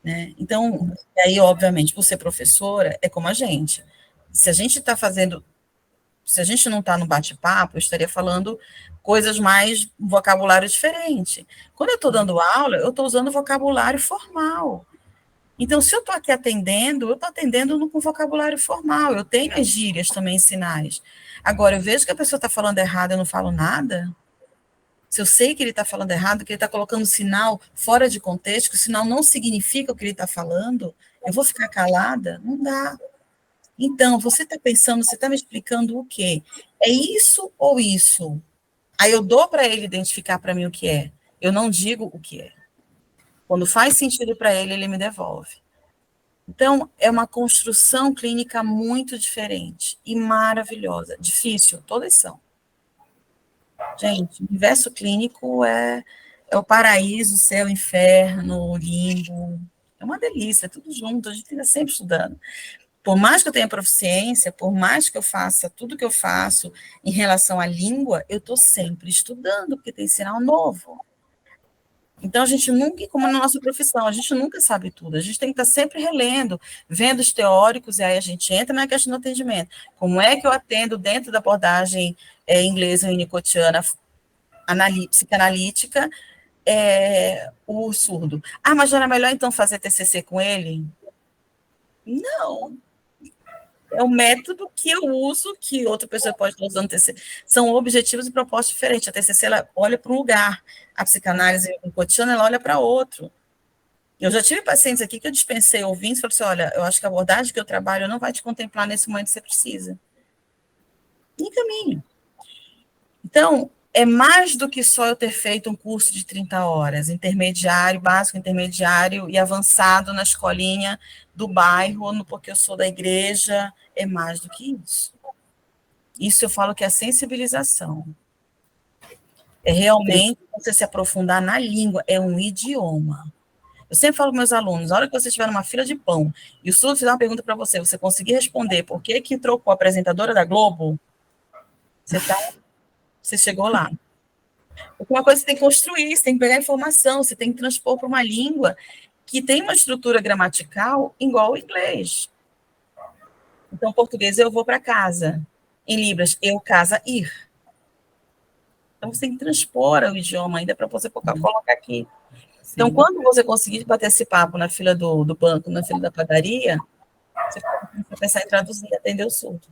Né? Então, aí, obviamente, por ser professora, é como a gente. Se a gente está fazendo, se a gente não está no bate-papo, eu estaria falando coisas mais, um vocabulário diferente. Quando eu estou dando aula, eu estou usando vocabulário formal. Então, se eu estou aqui atendendo, eu estou atendendo com vocabulário formal. Eu tenho as gírias também, sinais. Agora, eu vejo que a pessoa está falando errado, eu não falo nada. Se eu sei que ele está falando errado, que ele está colocando sinal fora de contexto, que o sinal não significa o que ele está falando, eu vou ficar calada? Não dá. Então, você está pensando, você está me explicando o quê? É isso ou isso? Aí eu dou para ele identificar para mim o que é. Eu não digo o que é. Quando faz sentido para ele, ele me devolve. Então, é uma construção clínica muito diferente e maravilhosa. Difícil, todas são. Gente, o universo clínico é o paraíso, o céu, o inferno, o limbo. É uma delícia, é tudo junto, a gente fica sempre estudando. Por mais que eu tenha proficiência, por mais que eu faça tudo que eu faço em relação à língua, eu estou sempre estudando, porque tem sinal novo. Então, a gente nunca, como na nossa profissão, a gente nunca sabe tudo. A gente tem que estar sempre relendo, vendo os teóricos, e aí a gente entra na questão do atendimento. Como é que eu atendo dentro da abordagem inglesa winnicottiana, psicanalítica, o surdo? Ah, mas não era melhor, então, fazer TCC com ele? Não. É o método que eu uso, que outra pessoa pode estar usando TCC. São objetivos e propostas diferentes. A TCC, ela olha para um lugar. A psicanálise winnicottiana, ela olha para outro. Eu já tive pacientes aqui que eu dispensei ouvintes e falei assim, olha, eu acho que a abordagem que eu trabalho não vai te contemplar nesse momento que você precisa. Em caminho. Então, é mais do que só eu ter feito um curso de 30 horas, intermediário, básico, intermediário e avançado na escolinha do bairro, porque eu sou da igreja, é mais do que isso. Isso eu falo que é a sensibilização. É realmente você se aprofundar na língua, é um idioma. Eu sempre falo com meus alunos, a hora que você estiver numa fila de pão e o surdo fizer uma pergunta para você, você conseguir responder por que trocou a apresentadora da Globo, você chegou lá. Porque uma coisa você tem que construir, você tem que pegar informação, você tem que transpor para uma língua que tem uma estrutura gramatical igual ao inglês. Então, português, eu vou para casa. Em Libras, eu casa ir. Então, você tem que transpor o idioma ainda para você colocar aqui. Então, quando você conseguir bater esse papo na fila do banco, na fila da padaria, você pode pensar em traduzir, atender o surdo.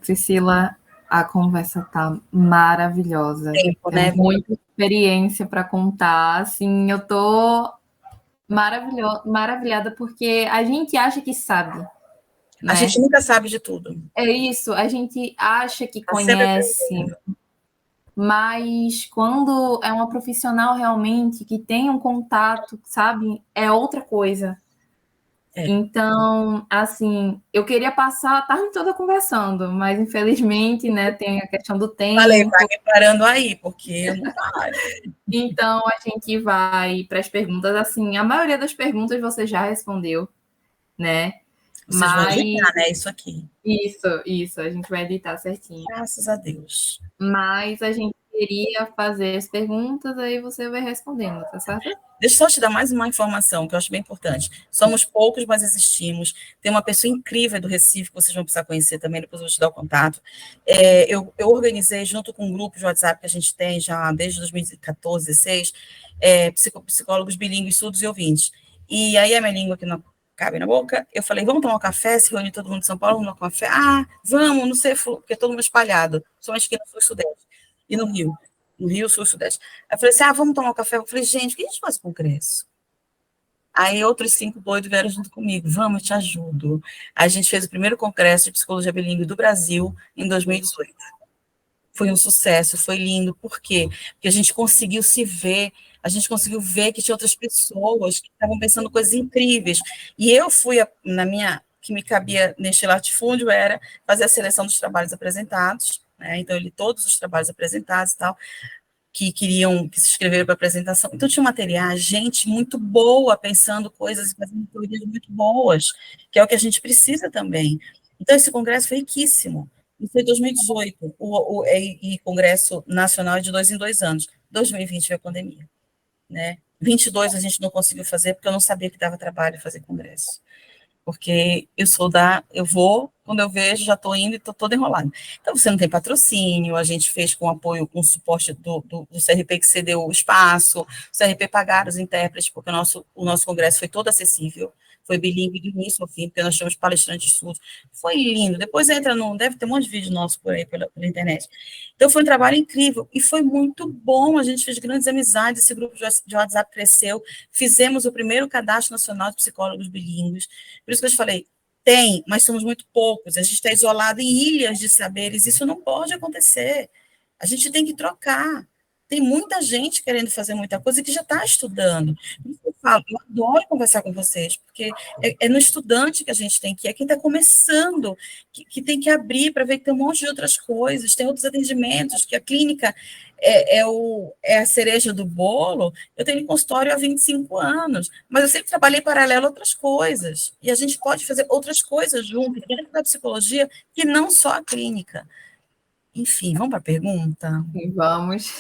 Priscila, a conversa tá maravilhosa. Tempo, né? Muita experiência para contar. Assim, eu tô maravilhada porque a gente acha que sabe. A gente nunca sabe de tudo. É isso, a gente acha que conhece, mas quando é uma profissional realmente que tem um contato, sabe, é outra coisa. Então, assim, eu queria passar a tarde toda conversando, mas infelizmente, né, tem a questão do tempo. Falei, vai me parando aí, porque eu não paro. Então, a gente vai para as perguntas, assim, a maioria das perguntas você já respondeu, né? Vocês vão editar, né, isso aqui. Isso, a gente vai editar certinho. Graças a Deus. Mas a gente queria fazer as perguntas, aí você vai respondendo, tá certo? Deixa eu só te dar mais uma informação que eu acho bem importante. Somos poucos, mas existimos. Tem uma pessoa incrível do Recife que vocês vão precisar conhecer também, depois eu vou te dar o contato. Eu organizei, junto com um grupo de WhatsApp que a gente tem já desde 2014, 2016, psicólogos bilíngues, surdos e ouvintes. E aí a minha língua que não cabe na boca, eu falei, vamos tomar um café, se reunir todo mundo de São Paulo, vamos tomar um café? Ah, vamos, não sei, porque todo mundo espalhado, somente aqui no Sul e Sudeste, e no Rio. No Rio, Sul, Sudeste. Aí eu falei assim, vamos tomar um café? Eu falei, gente, o que a gente faz com o congresso? Aí outros 5 doidos vieram junto comigo, vamos, eu te ajudo. Aí a gente fez o primeiro congresso de psicologia bilíngue do Brasil em 2018. Foi um sucesso, foi lindo. Por quê? Porque a gente conseguiu se ver, a gente conseguiu ver que tinha outras pessoas que estavam pensando coisas incríveis. E eu fui, que me cabia neste latifúndio, era fazer a seleção dos trabalhos apresentados, né? Então, eu li todos os trabalhos apresentados e tal, que se inscreveram para a apresentação. Então, tinha material, gente muito boa, pensando coisas, fazendo teorias muito boas, que é o que a gente precisa também. Então, esse congresso foi riquíssimo. E foi 2018, e Congresso Nacional é de 2 em 2 anos. 2020 foi a pandemia, né? 22 a gente não conseguiu fazer, porque eu não sabia que dava trabalho fazer congresso. Porque eu vou, quando eu vejo, já estou indo e estou toda enrolada. Então, você não tem patrocínio, a gente fez com apoio, com suporte do CRP que cedeu o espaço, o CRP pagaram os intérpretes, porque o nosso congresso foi todo acessível, foi bilíngue do início ao fim, porque nós tínhamos palestrantes surdos. Foi lindo. Depois deve ter um monte de vídeo nosso por aí, pela internet. Então, foi um trabalho incrível, e foi muito bom, a gente fez grandes amizades, esse grupo de WhatsApp cresceu, fizemos o primeiro cadastro nacional de psicólogos bilíngues, por isso que eu te falei, tem, mas somos muito poucos, a gente está isolado em ilhas de saberes, isso não pode acontecer, a gente tem que trocar, tem muita gente querendo fazer muita coisa que já está estudando. Eu falo, eu adoro conversar com vocês, porque é no estudante que a gente tem que ir, é quem está começando, que tem que abrir para ver que tem um monte de outras coisas, tem outros atendimentos, que a clínica é a cereja do bolo. Eu tenho consultório há 25 anos, mas eu sempre trabalhei paralelo a outras coisas, e a gente pode fazer outras coisas junto, dentro da psicologia, que não só a clínica. Enfim, vamos para a pergunta? Vamos.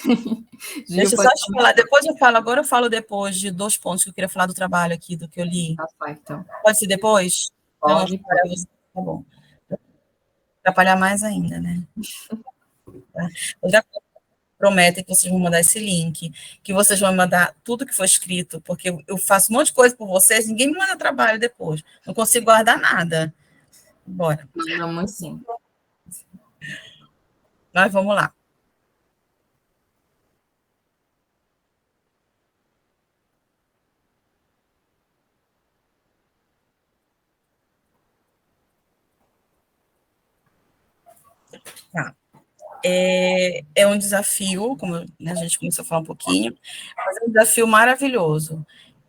Deixa eu só te falar, depois eu falo, agora eu falo depois de 2 pontos que eu queria falar do trabalho aqui, do que eu li. Tá certo. Pode ser depois? Pode, Então, pode. tá bom. Atrapalhar mais ainda, né? Outra coisa, prometem que vocês vão mandar esse link, que vocês vão mandar tudo que foi escrito, porque eu faço um monte de coisa por vocês, ninguém me manda trabalho depois. Não consigo guardar nada. Bora. Mandamos sim. Mas vamos lá. Tá. É um desafio, como a gente começou a falar um pouquinho, mas é um desafio maravilhoso.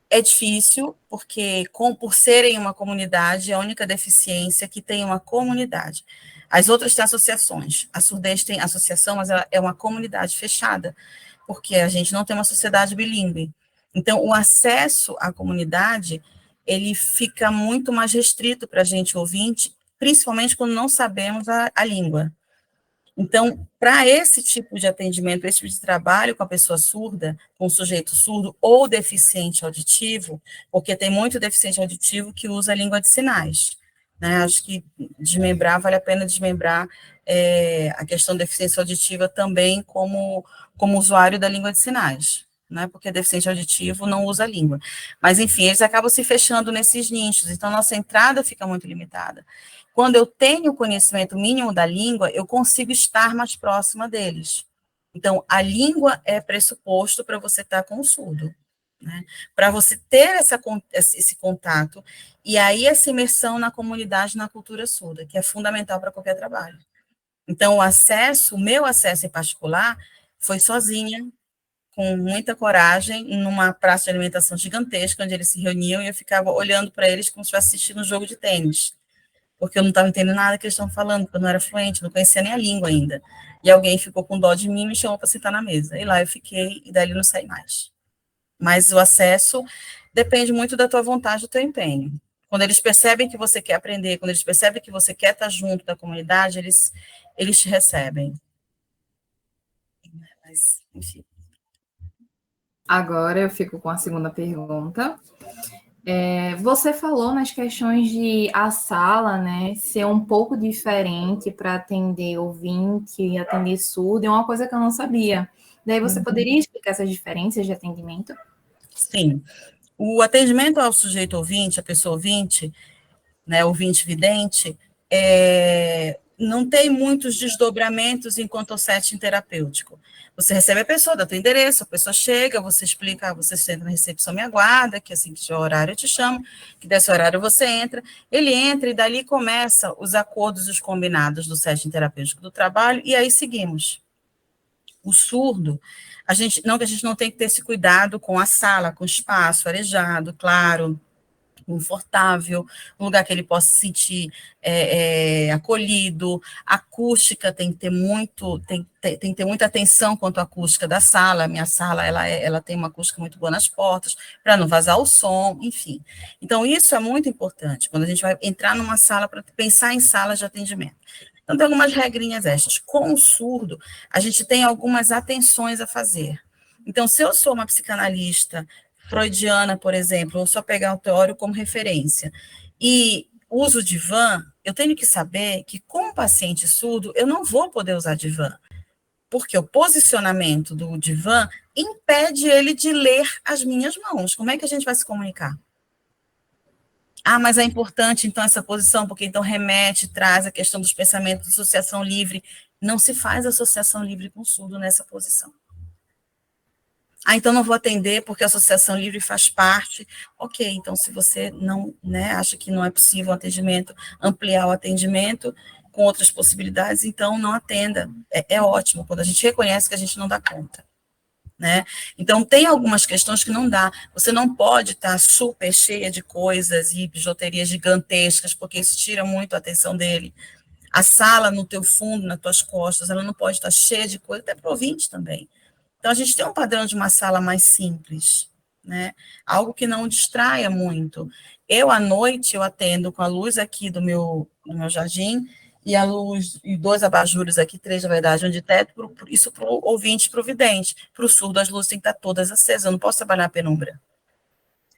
É difícil, porque por serem uma comunidade, é a única deficiência que tem uma comunidade. As outras têm associações. A surdez tem associação, mas ela é uma comunidade fechada, porque a gente não tem uma sociedade bilíngue. Então, o acesso à comunidade, ele fica muito mais restrito para a gente ouvinte, principalmente quando não sabemos a língua. Então, para esse tipo de atendimento, esse tipo de trabalho com a pessoa surda, com o sujeito surdo ou deficiente auditivo, porque tem muito deficiente auditivo que usa a língua de sinais, né? Acho que vale a pena desmembrar a questão da deficiência auditiva também como usuário da língua de sinais, né? Porque deficiente auditivo não usa a língua. Mas, enfim, eles acabam se fechando nesses nichos, então nossa entrada fica muito limitada. Quando eu tenho conhecimento mínimo da língua, eu consigo estar mais próxima deles. Então, a língua é pressuposto para você estar com o surdo, né? Para você ter esse contato, e aí essa imersão na comunidade, na cultura surda, que é fundamental para qualquer trabalho. Então, o meu acesso em particular, foi sozinha, com muita coragem, numa praça de alimentação gigantesca, onde eles se reuniam, e eu ficava olhando para eles como se estivesse assistindo um jogo de tênis, porque eu não estava entendendo nada que eles estavam falando, porque eu não era fluente, não conhecia nem a língua ainda. E alguém ficou com dó de mim e me chamou para sentar na mesa. E lá eu fiquei, e dali não saí mais. Mas o acesso depende muito da tua vontade, do teu empenho. Quando eles percebem que você quer aprender, quando eles percebem que você quer estar junto da comunidade, eles te recebem. Mas, enfim. Agora eu fico com a segunda pergunta. Você falou nas questões de a sala, né, ser um pouco diferente para atender ouvinte e atender surdo, é uma coisa que eu não sabia. Daí você poderia explicar essas diferenças de atendimento? Sim. O atendimento ao sujeito ouvinte, a pessoa ouvinte, né, ouvinte vidente, não tem muitos desdobramentos enquanto ao setting terapêutico. Você recebe a pessoa, dá teu endereço, a pessoa chega, você explica, você senta na recepção, me aguarda, que assim que tiver horário eu te chamo, que desse horário você entra, ele entra e dali começa os acordos e os combinados do setting terapêutico do trabalho, e aí seguimos. O surdo, não que a gente não tenha que ter esse cuidado com a sala, com o espaço arejado, claro, confortável, um lugar que ele possa se sentir acolhido. A acústica tem que ter tem que ter muita atenção quanto à acústica da sala. A minha sala ela tem uma acústica muito boa nas portas, para não vazar o som, enfim. Então, isso é muito importante, quando a gente vai entrar numa sala, para pensar em salas de atendimento. Então, tem algumas regrinhas extras. Com o surdo, a gente tem algumas atenções a fazer. Então, se eu sou uma psicanalista freudiana, por exemplo, ou só pegar o teórico como referência, e uso divã, eu tenho que saber que com o paciente surdo, eu não vou poder usar divã, porque o posicionamento do divã impede ele de ler as minhas mãos. Como é que a gente vai se comunicar? Ah, mas é importante, então, essa posição, porque então remete, traz a questão dos pensamentos de associação livre. Não se faz associação livre com surdo nessa posição. Ah, então não vou atender porque a associação livre faz parte. Ok, então se você não, né, acha que não é possível o atendimento, ampliar o atendimento com outras possibilidades, então não atenda. É ótimo, quando a gente reconhece que a gente não dá conta. Né? Então, tem algumas questões que não dá. Você não pode estar super cheia de coisas e bijuterias gigantescas, porque isso tira muito a atenção dele. A sala no teu fundo, nas tuas costas, ela não pode estar cheia de coisa, até para o ouvinte também. Então, a gente tem um padrão de uma sala mais simples, né? Algo que não distraia muito. Eu, à noite, eu atendo com a luz aqui do meu jardim, e a luz, e 2 abajures aqui, 3, na verdade, onde teto, isso para o ouvinte, para o vidente. Para o surdo, as luzes têm que estar todas acesas, eu não posso trabalhar na penumbra.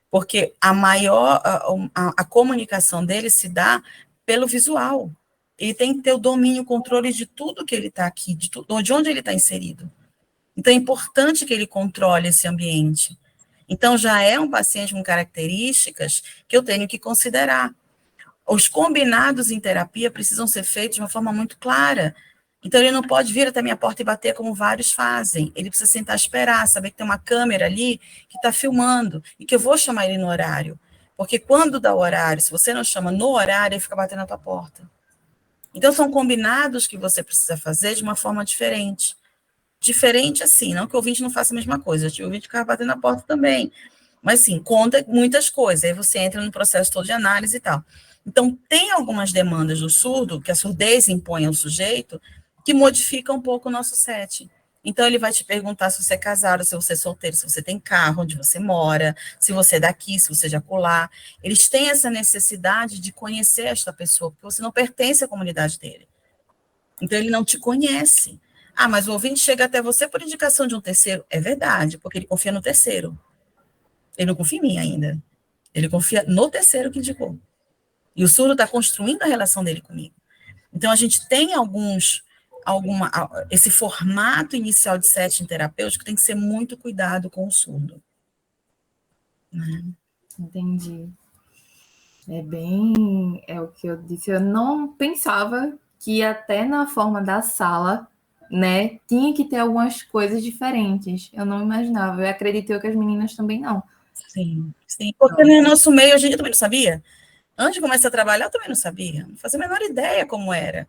Porque a comunicação dele se dá pelo visual. Ele tem que ter o domínio, o controle de tudo que ele está aqui, de onde ele está inserido. Então, é importante que ele controle esse ambiente. Então, já é um paciente com características que eu tenho que considerar. Os combinados em terapia precisam ser feitos de uma forma muito clara. Então, ele não pode vir até minha porta e bater como vários fazem. Ele precisa sentar e esperar, saber que tem uma câmera ali que está filmando e que eu vou chamar ele no horário. Porque quando dá o horário, se você não chama no horário, ele fica batendo na tua porta. Então, são combinados que você precisa fazer de uma forma diferente. Diferente assim, não que o ouvinte não faça a mesma coisa. O ouvinte ficava batendo na porta também. Mas, sim, conta muitas coisas. Aí você entra no processo todo de análise e tal. Então, tem algumas demandas do surdo, que a surdez impõe ao sujeito, que modificam um pouco o nosso set. Então, ele vai te perguntar se você é casado, se você é solteiro, se você tem carro, onde você mora, se você é daqui, se você é de acolá. Eles têm essa necessidade de conhecer esta pessoa, porque você não pertence à comunidade dele. Então, ele não te conhece. Ah, mas o ouvinte chega até você por indicação de um terceiro. É verdade, porque ele confia no terceiro. Ele não confia em mim ainda. Ele confia no terceiro que indicou. E o surdo está construindo a relação dele comigo. Então, a gente tem esse formato inicial de setting terapêutico tem que ser muito cuidado com o surdo. Né? Entendi. É o que eu disse, eu não pensava que até na forma da sala, né, tinha que ter algumas coisas diferentes. Eu não imaginava, eu acredito que as meninas também não. Sim, sim, porque no nosso meio a gente também não sabia. Antes de começar a trabalhar, eu também não sabia, não fazia a menor ideia como era.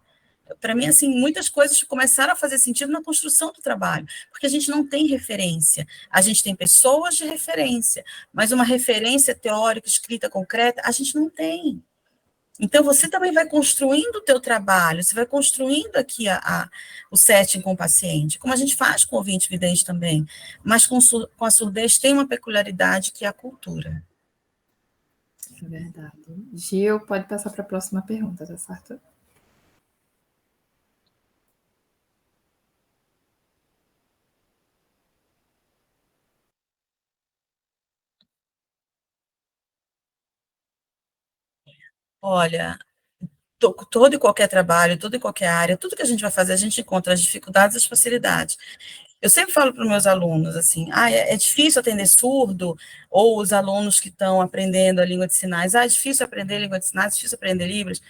Para mim, assim, muitas coisas começaram a fazer sentido na construção do trabalho, porque a gente não tem referência, a gente tem pessoas de referência, mas uma referência teórica, escrita, concreta, a gente não tem. Então, você também vai construindo o teu trabalho, você vai construindo aqui o setting com o paciente, como a gente faz com o ouvinte vidente também, mas com a surdez tem uma peculiaridade que é a cultura. É verdade. Gil, pode passar para a próxima pergunta, tá certo? Olha, todo e qualquer trabalho, toda e qualquer área, tudo que a gente vai fazer, a gente encontra as dificuldades e as facilidades. Eu sempre falo para os meus alunos assim, é difícil atender surdo, ou os alunos que estão aprendendo a língua de sinais, é difícil aprender língua de sinais, é difícil aprender Libras.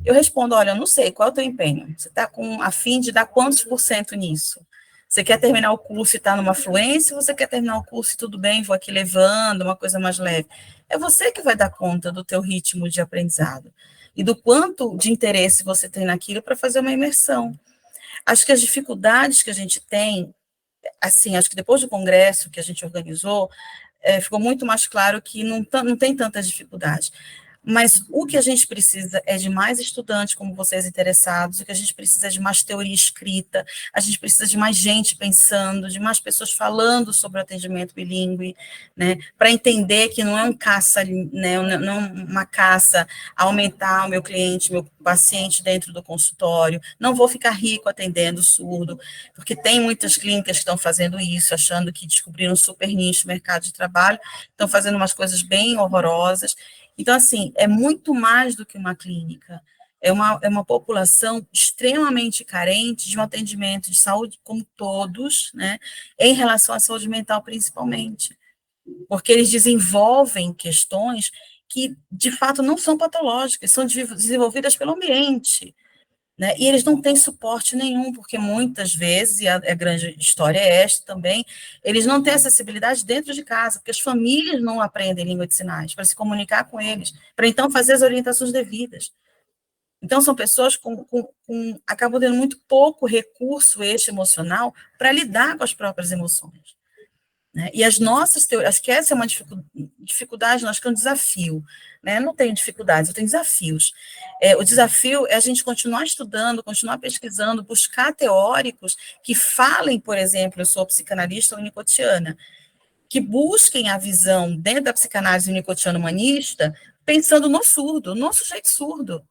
Eu respondo, olha, eu não sei, qual é o teu empenho? Você está a fim de dar quantos por cento nisso? Você quer terminar o curso e está numa fluência, ou você quer terminar o curso e tudo bem, vou aqui levando, uma coisa mais leve? É você que vai dar conta do teu ritmo de aprendizado e do quanto de interesse você tem naquilo para fazer uma imersão. Acho que as dificuldades que a gente tem, assim, acho que depois do congresso que a gente organizou, ficou muito mais claro que não tem tantas dificuldades. Mas o que a gente precisa é de mais estudantes como vocês interessados, o que a gente precisa é de mais teoria escrita, a gente precisa de mais gente pensando, de mais pessoas falando sobre o atendimento bilíngue, né, para entender que não é um caça, né, não é uma caça a aumentar o meu cliente, meu paciente dentro do consultório, não vou ficar rico atendendo surdo, porque tem muitas clínicas que estão fazendo isso, achando que descobriram um super nicho no mercado de trabalho, estão fazendo umas coisas bem horrorosas. Então, assim, é muito mais do que uma clínica, é uma população extremamente carente de um atendimento de saúde, como todos, né, em relação à saúde mental, principalmente, porque eles desenvolvem questões que, de fato, não são patológicas, são desenvolvidas pelo ambiente, né? E eles não têm suporte nenhum, porque muitas vezes, e a grande história é esta também, eles não têm acessibilidade dentro de casa, porque as famílias não aprendem língua de sinais para se comunicar com eles, para então fazer as orientações devidas. Então, são pessoas acabam tendo muito pouco recurso emocional para lidar com as próprias emoções. Né? E as nossas teorias, acho que essa é uma dificuldade, acho que é um desafio. Né? Eu não tenho dificuldades, eu tenho desafios. O desafio é a gente continuar estudando, continuar pesquisando, buscar teóricos que falem, por exemplo, eu sou psicanalista unicotiana, que busquem a visão dentro da psicanálise unicotiana humanista, pensando no surdo, no sujeito surdo.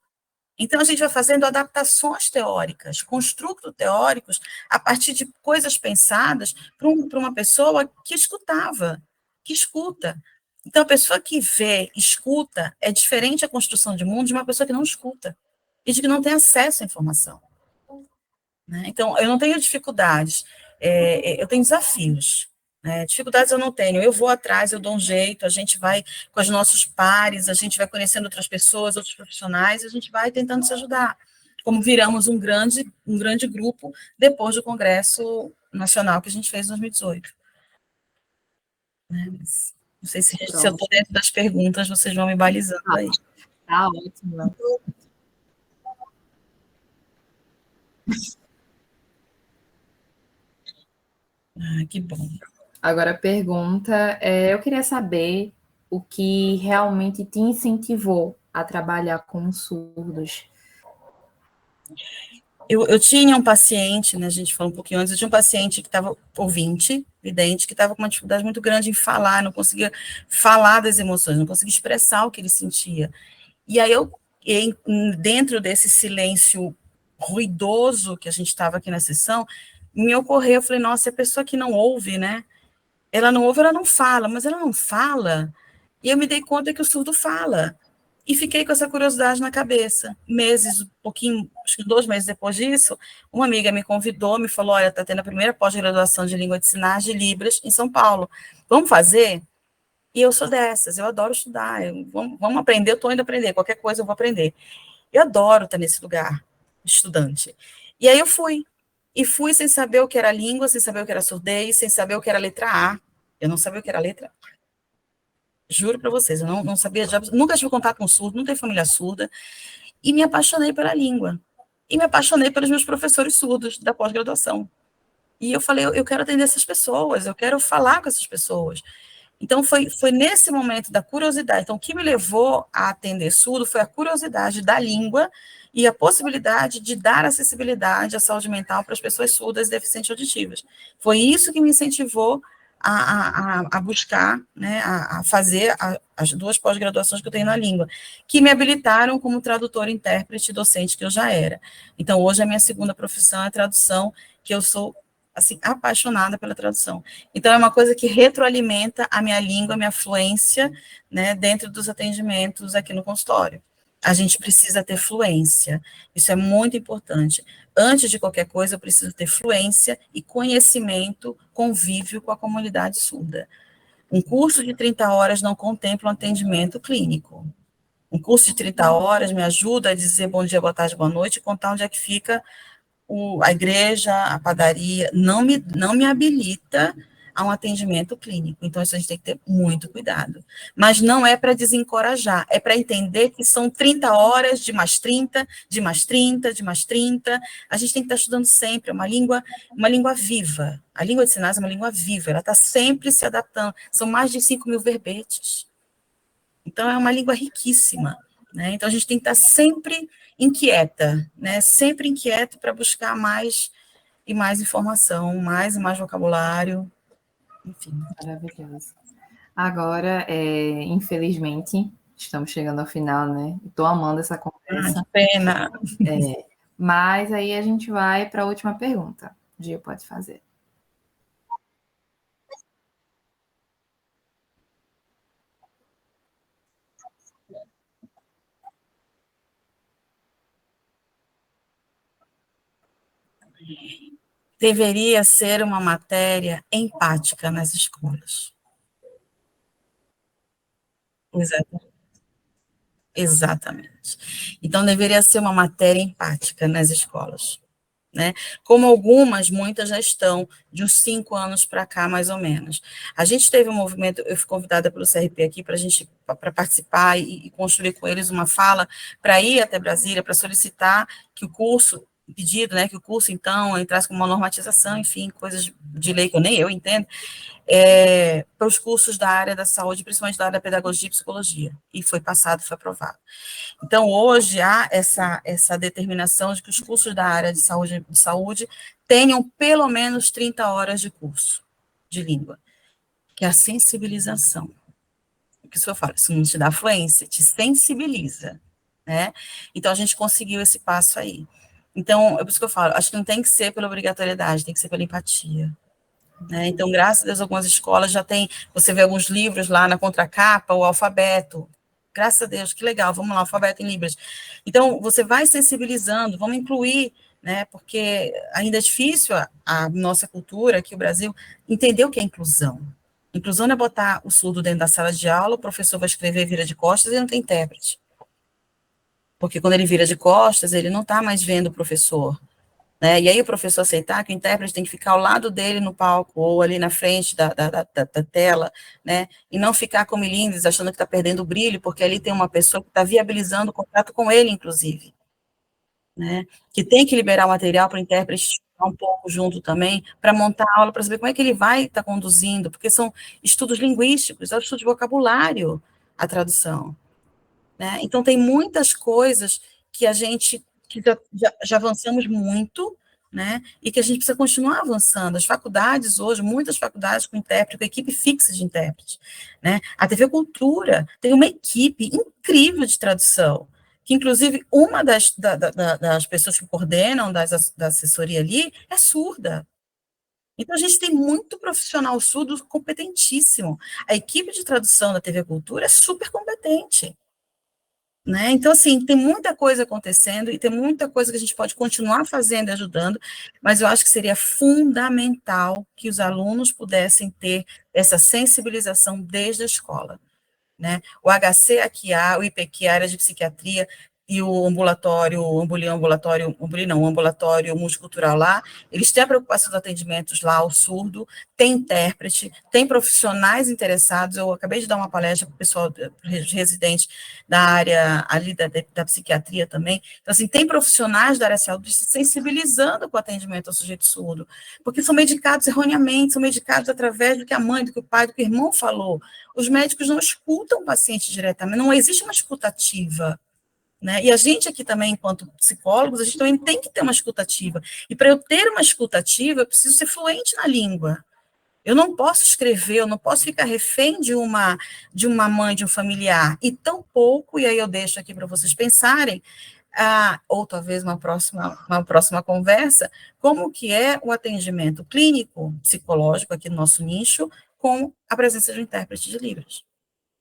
Então, a gente vai fazendo adaptações teóricas, construtos teóricos, a partir de coisas pensadas para uma pessoa que escutava, que escuta. Então, a pessoa que vê, escuta, é diferente a construção de mundo de uma pessoa que não escuta e de que não tem acesso à informação. Né? Então, eu não tenho dificuldades, eu tenho desafios. Né? Dificuldades eu não tenho, eu vou atrás, eu dou um jeito, a gente vai com os nossos pares, a gente vai conhecendo outras pessoas, outros profissionais, a gente vai tentando se ajudar. Como viramos um grande grupo depois do Congresso Nacional que a gente fez em 2018. Né? Mas, não sei se eu estou dentro das perguntas, vocês vão me balizando aí. Tá ótimo. Que bom. Agora a pergunta eu queria saber o que realmente te incentivou a trabalhar com surdos. Eu tinha um paciente, né, a gente falou um pouquinho antes, eu tinha um paciente que estava ouvinte, vidente, que estava com uma dificuldade muito grande em falar, não conseguia falar das emoções, não conseguia expressar o que ele sentia. E aí dentro desse silêncio ruidoso que a gente estava aqui na sessão, me ocorreu, eu falei, nossa, a pessoa que não ouve, né? Ela não ouve, ela não fala, mas ela não fala. E eu me dei conta que o surdo fala. E fiquei com essa curiosidade na cabeça. Meses, um pouquinho, acho que 2 meses depois disso, uma amiga me convidou, me falou, olha, está tendo a primeira pós-graduação de língua de sinais de Libras em São Paulo. Vamos fazer? E eu sou dessas, eu adoro estudar, vamos aprender, eu estou indo aprender, qualquer coisa eu vou aprender. Eu adoro estar nesse lugar, estudante. E aí eu fui. E fui sem saber o que era língua, sem saber o que era surdez, sem saber o que era letra A. Eu não sabia o que era letra A. Juro para vocês, eu não sabia, nunca tive contato com surdo, não tenho família surda, e me apaixonei pela língua. E me apaixonei pelos meus professores surdos da pós-graduação. E eu falei, eu quero atender essas pessoas, eu quero falar com essas pessoas. Então, foi nesse momento da curiosidade. Então, o que me levou a atender surdo foi a curiosidade da língua e a possibilidade de dar acessibilidade à saúde mental para as pessoas surdas e deficientes auditivas. Foi isso que me incentivou a buscar, né, a fazer as 2 pós-graduações que eu tenho na língua, que me habilitaram como tradutora, intérprete e docente que eu já era. Então, hoje a minha segunda profissão é a tradução, que eu sou assim, apaixonada pela tradução. Então, é uma coisa que retroalimenta a minha língua, a minha fluência, né, dentro dos atendimentos aqui no consultório. A gente precisa ter fluência, isso é muito importante. Antes de qualquer coisa, eu preciso ter fluência e conhecimento, convívio com a comunidade surda. Um curso de 30 horas não contempla um atendimento clínico. Um curso de 30 horas me ajuda a dizer bom dia, boa tarde, boa noite, e contar onde é que fica a igreja, a padaria, não me habilita a um atendimento clínico. Então, isso a gente tem que ter muito cuidado. Mas não é para desencorajar, é para entender que são 30 horas de mais 30, de mais 30, de mais 30. A gente tem que estar estudando sempre, é uma língua viva. A língua de sinais é uma língua viva, ela está sempre se adaptando. São mais de 5.000 verbetes. Então, é uma língua riquíssima. Né? Então, a gente tem que estar sempre inquieta, né? Sempre inquieto para buscar mais e mais informação, mais e mais vocabulário, enfim. Maravilhoso. Agora, infelizmente, estamos chegando ao final, né? Estou amando essa conversa. Que pena. Mas aí a gente vai para a última pergunta. O Gil pode fazer. Deveria ser uma matéria empática nas escolas. Exatamente. Então, deveria ser uma matéria empática nas escolas. Né? Como muitas já estão, de uns 5 anos para cá, mais ou menos. A gente teve um movimento, eu fui convidada pelo CRP aqui para participar e construir com eles uma fala para ir até Brasília, para solicitar que o curso, pedido, né, que o curso, então, entrasse com uma normatização, enfim, coisas de lei que nem eu entendo, para os cursos da área da saúde, principalmente da área da pedagogia e psicologia, e foi passado, foi aprovado. Então, hoje, há essa determinação de que os cursos da área de saúde tenham pelo menos 30 horas de curso de língua, que é a sensibilização. O que o senhor fala? Isso não te dá fluência, te sensibiliza. né? Então, a gente conseguiu esse passo aí. Então, é por isso que eu falo, acho que não tem que ser pela obrigatoriedade, tem que ser pela empatia. Né? Então, graças a Deus, algumas escolas já têm, você vê alguns livros lá na contracapa, o alfabeto. Graças a Deus, que legal, vamos lá, alfabeto em Libras. Então, você vai sensibilizando, vamos incluir, né? Porque ainda é difícil a nossa cultura aqui, o Brasil, entender o que é inclusão. Inclusão não é botar o surdo dentro da sala de aula, o professor vai escrever e vira de costas e não tem intérprete. Porque quando ele vira de costas, ele não está mais vendo o professor, né? E aí o professor aceitar que o intérprete tem que ficar ao lado dele no palco, ou ali na frente da tela, né? E não ficar como milindres, achando que está perdendo o brilho, porque ali tem uma pessoa que está viabilizando o contato com ele, inclusive, né? Que tem que liberar o material para o intérprete estudar um pouco junto também, para montar a aula, para saber como é que ele vai estar conduzindo, porque são estudos linguísticos, é o estudo de vocabulário, a tradução, né? Então, tem muitas coisas que a gente que já avançamos muito, né? E que a gente precisa continuar avançando. As faculdades hoje, muitas faculdades com intérprete, com equipe fixa de intérprete, né? A TV Cultura tem uma equipe incrível de tradução, que inclusive uma das pessoas que coordenam da assessoria ali é surda. Então, a gente tem muito profissional surdo competentíssimo. A equipe de tradução da TV Cultura é super competente. Né? Então, assim, tem muita coisa acontecendo e tem muita coisa que a gente pode continuar fazendo e ajudando, mas eu acho que seria fundamental que os alunos pudessem ter essa sensibilização desde a escola. Né? O HC aqui há, o IPQ, a área de psiquiatria, e o ambulatório, o ambulatório multicultural lá, eles têm a preocupação dos atendimentos lá ao surdo, tem intérprete, tem profissionais interessados, eu acabei de dar uma palestra para o pessoal residente da área ali da psiquiatria também, então assim, tem profissionais da área saúde se sensibilizando com o atendimento ao sujeito surdo, porque são medicados erroneamente, são medicados através do que a mãe, do que o pai, do que o irmão falou. Os médicos não escutam o paciente diretamente, não existe uma escutativa, né? E a gente aqui também, enquanto psicólogos, a gente também tem que ter uma escutativa. E para eu ter uma escutativa, eu preciso ser fluente na língua. Eu não posso escrever, eu não posso ficar refém de uma mãe, de um familiar. E tampouco, e aí eu deixo aqui para vocês pensarem, ou talvez uma próxima conversa, como que é o atendimento clínico, psicológico, aqui no nosso nicho, com a presença de um intérprete de Libras,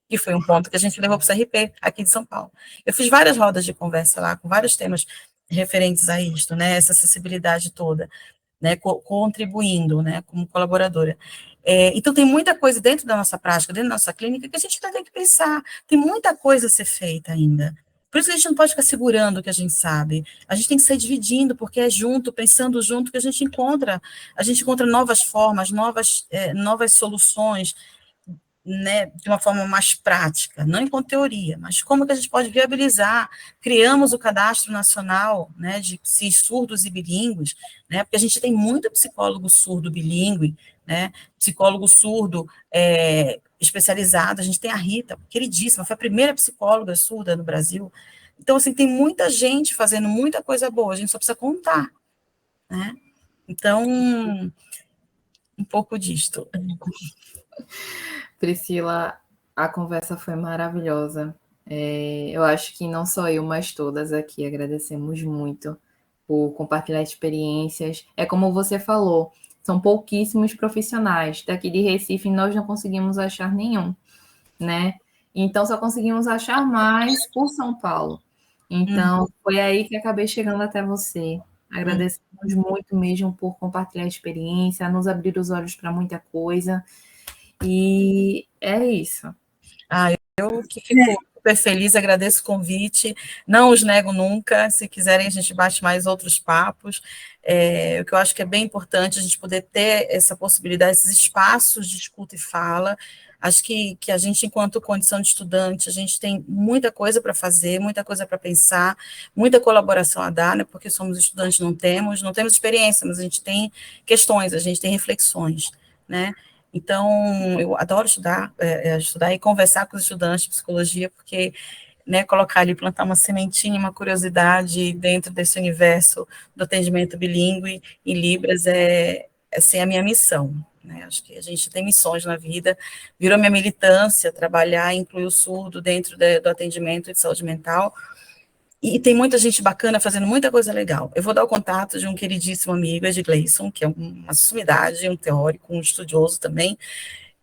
que foi um ponto que a gente levou para o CRP, aqui de São Paulo. Eu fiz várias rodas de conversa lá, com vários temas referentes a isto, né, essa acessibilidade toda, né, contribuindo, né, como colaboradora. Então, tem muita coisa dentro da nossa prática, dentro da nossa clínica, que a gente ainda tem que pensar, tem muita coisa a ser feita ainda. Por isso que a gente não pode ficar segurando o que a gente sabe, a gente tem que sair dividindo, porque é junto, pensando junto, que a gente encontra novas formas, novas soluções, né, de uma forma mais prática, não enquanto teoria, mas como que a gente pode viabilizar. Criamos o Cadastro Nacional, né, de surdos e bilíngues, né, porque a gente tem muito psicólogo surdo bilíngue, né, psicólogo surdo especializado, a gente tem a Rita, queridíssima, foi a primeira psicóloga surda no Brasil. Então, assim, tem muita gente fazendo muita coisa boa, a gente só precisa contar, né. Então, um pouco disto. Priscila, a conversa foi maravilhosa. Eu acho que não só eu, mas todas aqui agradecemos muito por compartilhar experiências. É como você falou, são pouquíssimos profissionais. Daqui de Recife, nós não conseguimos achar nenhum, né? Então, só conseguimos achar mais por São Paulo. Então, foi aí que acabei chegando até você. Agradecemos muito mesmo por compartilhar a experiência, nos abrir os olhos para muita coisa. E é isso. Eu que fico super feliz, agradeço o convite, não os nego nunca, se quiserem a gente bate mais outros papos, o que eu acho que é bem importante a gente poder ter essa possibilidade, esses espaços de escuta e fala, acho que a gente, enquanto condição de estudante, a gente tem muita coisa para fazer, muita coisa para pensar, muita colaboração a dar, né, porque somos estudantes, não temos experiência, mas a gente tem questões, a gente tem reflexões, né. Então, eu adoro estudar e conversar com os estudantes de psicologia, porque, né, colocar ali, plantar uma sementinha, uma curiosidade dentro desse universo do atendimento bilíngue em Libras assim, a minha missão, né, acho que a gente tem missões na vida, virou minha militância, trabalhar e incluir o surdo dentro do atendimento de saúde mental, E tem muita gente bacana fazendo muita coisa legal. Eu vou dar o contato de um queridíssimo amigo, Ed Gleison, que é uma sumidade, um teórico, um estudioso também,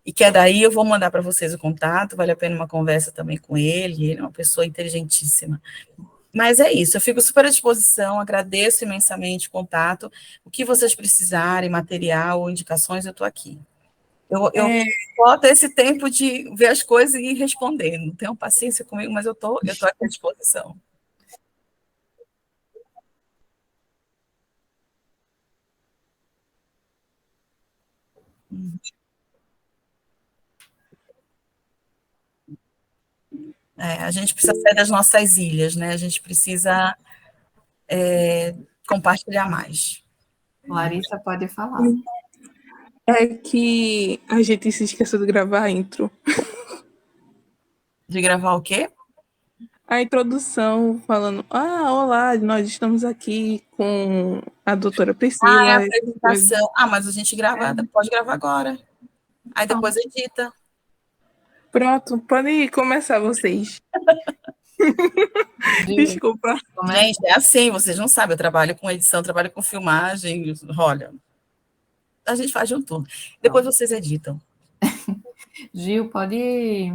e que é daí, eu vou mandar para vocês o contato, vale a pena uma conversa também com ele é uma pessoa inteligentíssima. Mas é isso, eu fico super à disposição, agradeço imensamente o contato, o que vocês precisarem, material ou indicações, eu estou aqui. Eu boto esse tempo de ver as coisas e ir respondendo, tenham paciência comigo, mas eu tô aqui à disposição. A gente precisa sair das nossas ilhas, né? A gente precisa compartilhar mais. Larissa pode falar. É que a gente se esqueceu de gravar a intro. De gravar o quê? A introdução falando, olá, nós estamos aqui com a doutora Priscila. É a apresentação. Mas a gente pode gravar agora. Aí depois edita. Pronto, podem começar vocês. Desculpa. Gente, é assim, vocês não sabem, eu trabalho com edição, trabalho com filmagem, olha, a gente faz junto tudo. Depois vocês editam. Gil, pode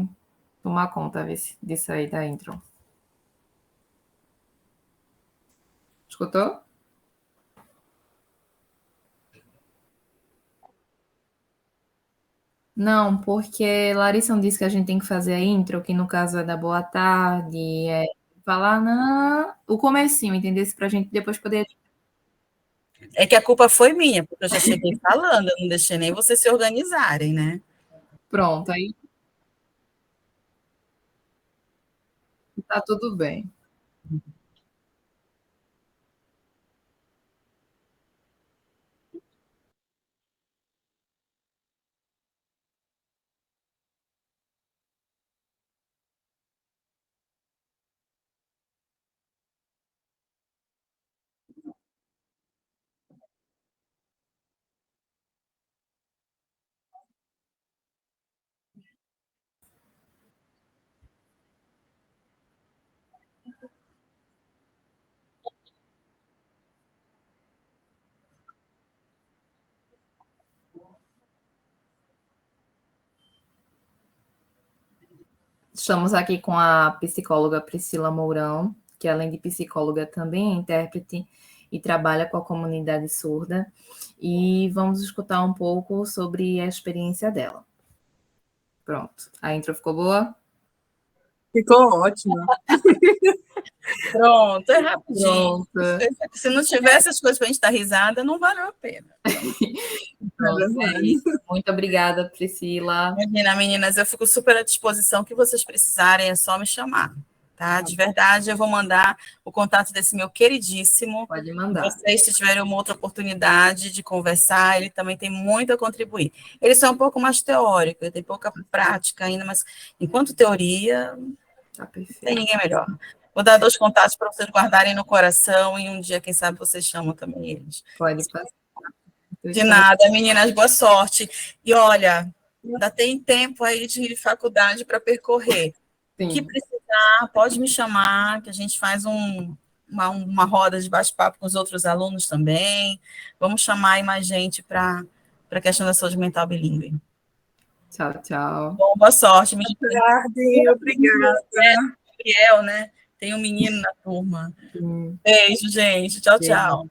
tomar conta disso aí da intro. Escutou? Não, porque Larissa não disse que a gente tem que fazer a intro, que no caso é da boa tarde, falar o comecinho, entendeu? Pra gente depois poder... É que a culpa foi minha, porque eu já cheguei falando, eu não deixei nem vocês se organizarem, né? Pronto, aí tá tudo bem. Estamos aqui com a psicóloga Priscila Mourão, que além de psicóloga também é intérprete e trabalha com a comunidade surda. E vamos escutar um pouco sobre a experiência dela. Pronto. A intro ficou boa? Ficou ótima. Pronto, é rapidinho. Pronto. Se não tivesse as coisas para a gente dar risada, não valeu a pena. Pronto, é isso. Muito obrigada, Priscila. Imagina, meninas, eu fico super à disposição. O que vocês precisarem, é só me chamar. Tá? De verdade, eu vou mandar o contato desse meu queridíssimo. Pode mandar. Vocês, se tiverem uma outra oportunidade de conversar, ele também tem muito a contribuir. Ele só é um pouco mais teórico, ele tem pouca prática ainda, mas enquanto teoria, tá perfeito. Não tem ninguém melhor. Vou dar 2 contatos para vocês guardarem no coração e um dia, quem sabe, vocês chamam também eles. Pode passar. De nada, meninas, boa sorte. E olha, ainda tem tempo aí de faculdade para percorrer. Sim. Que precisar, pode me chamar, que a gente faz uma roda de bate-papo com os outros alunos também. Vamos chamar aí mais gente para a questão da saúde mental bilíngue. Tchau, tchau. Bom, boa sorte. Obrigada. Gabriel, né? Tem um menino na turma. Beijo, gente. Tchau, tchau.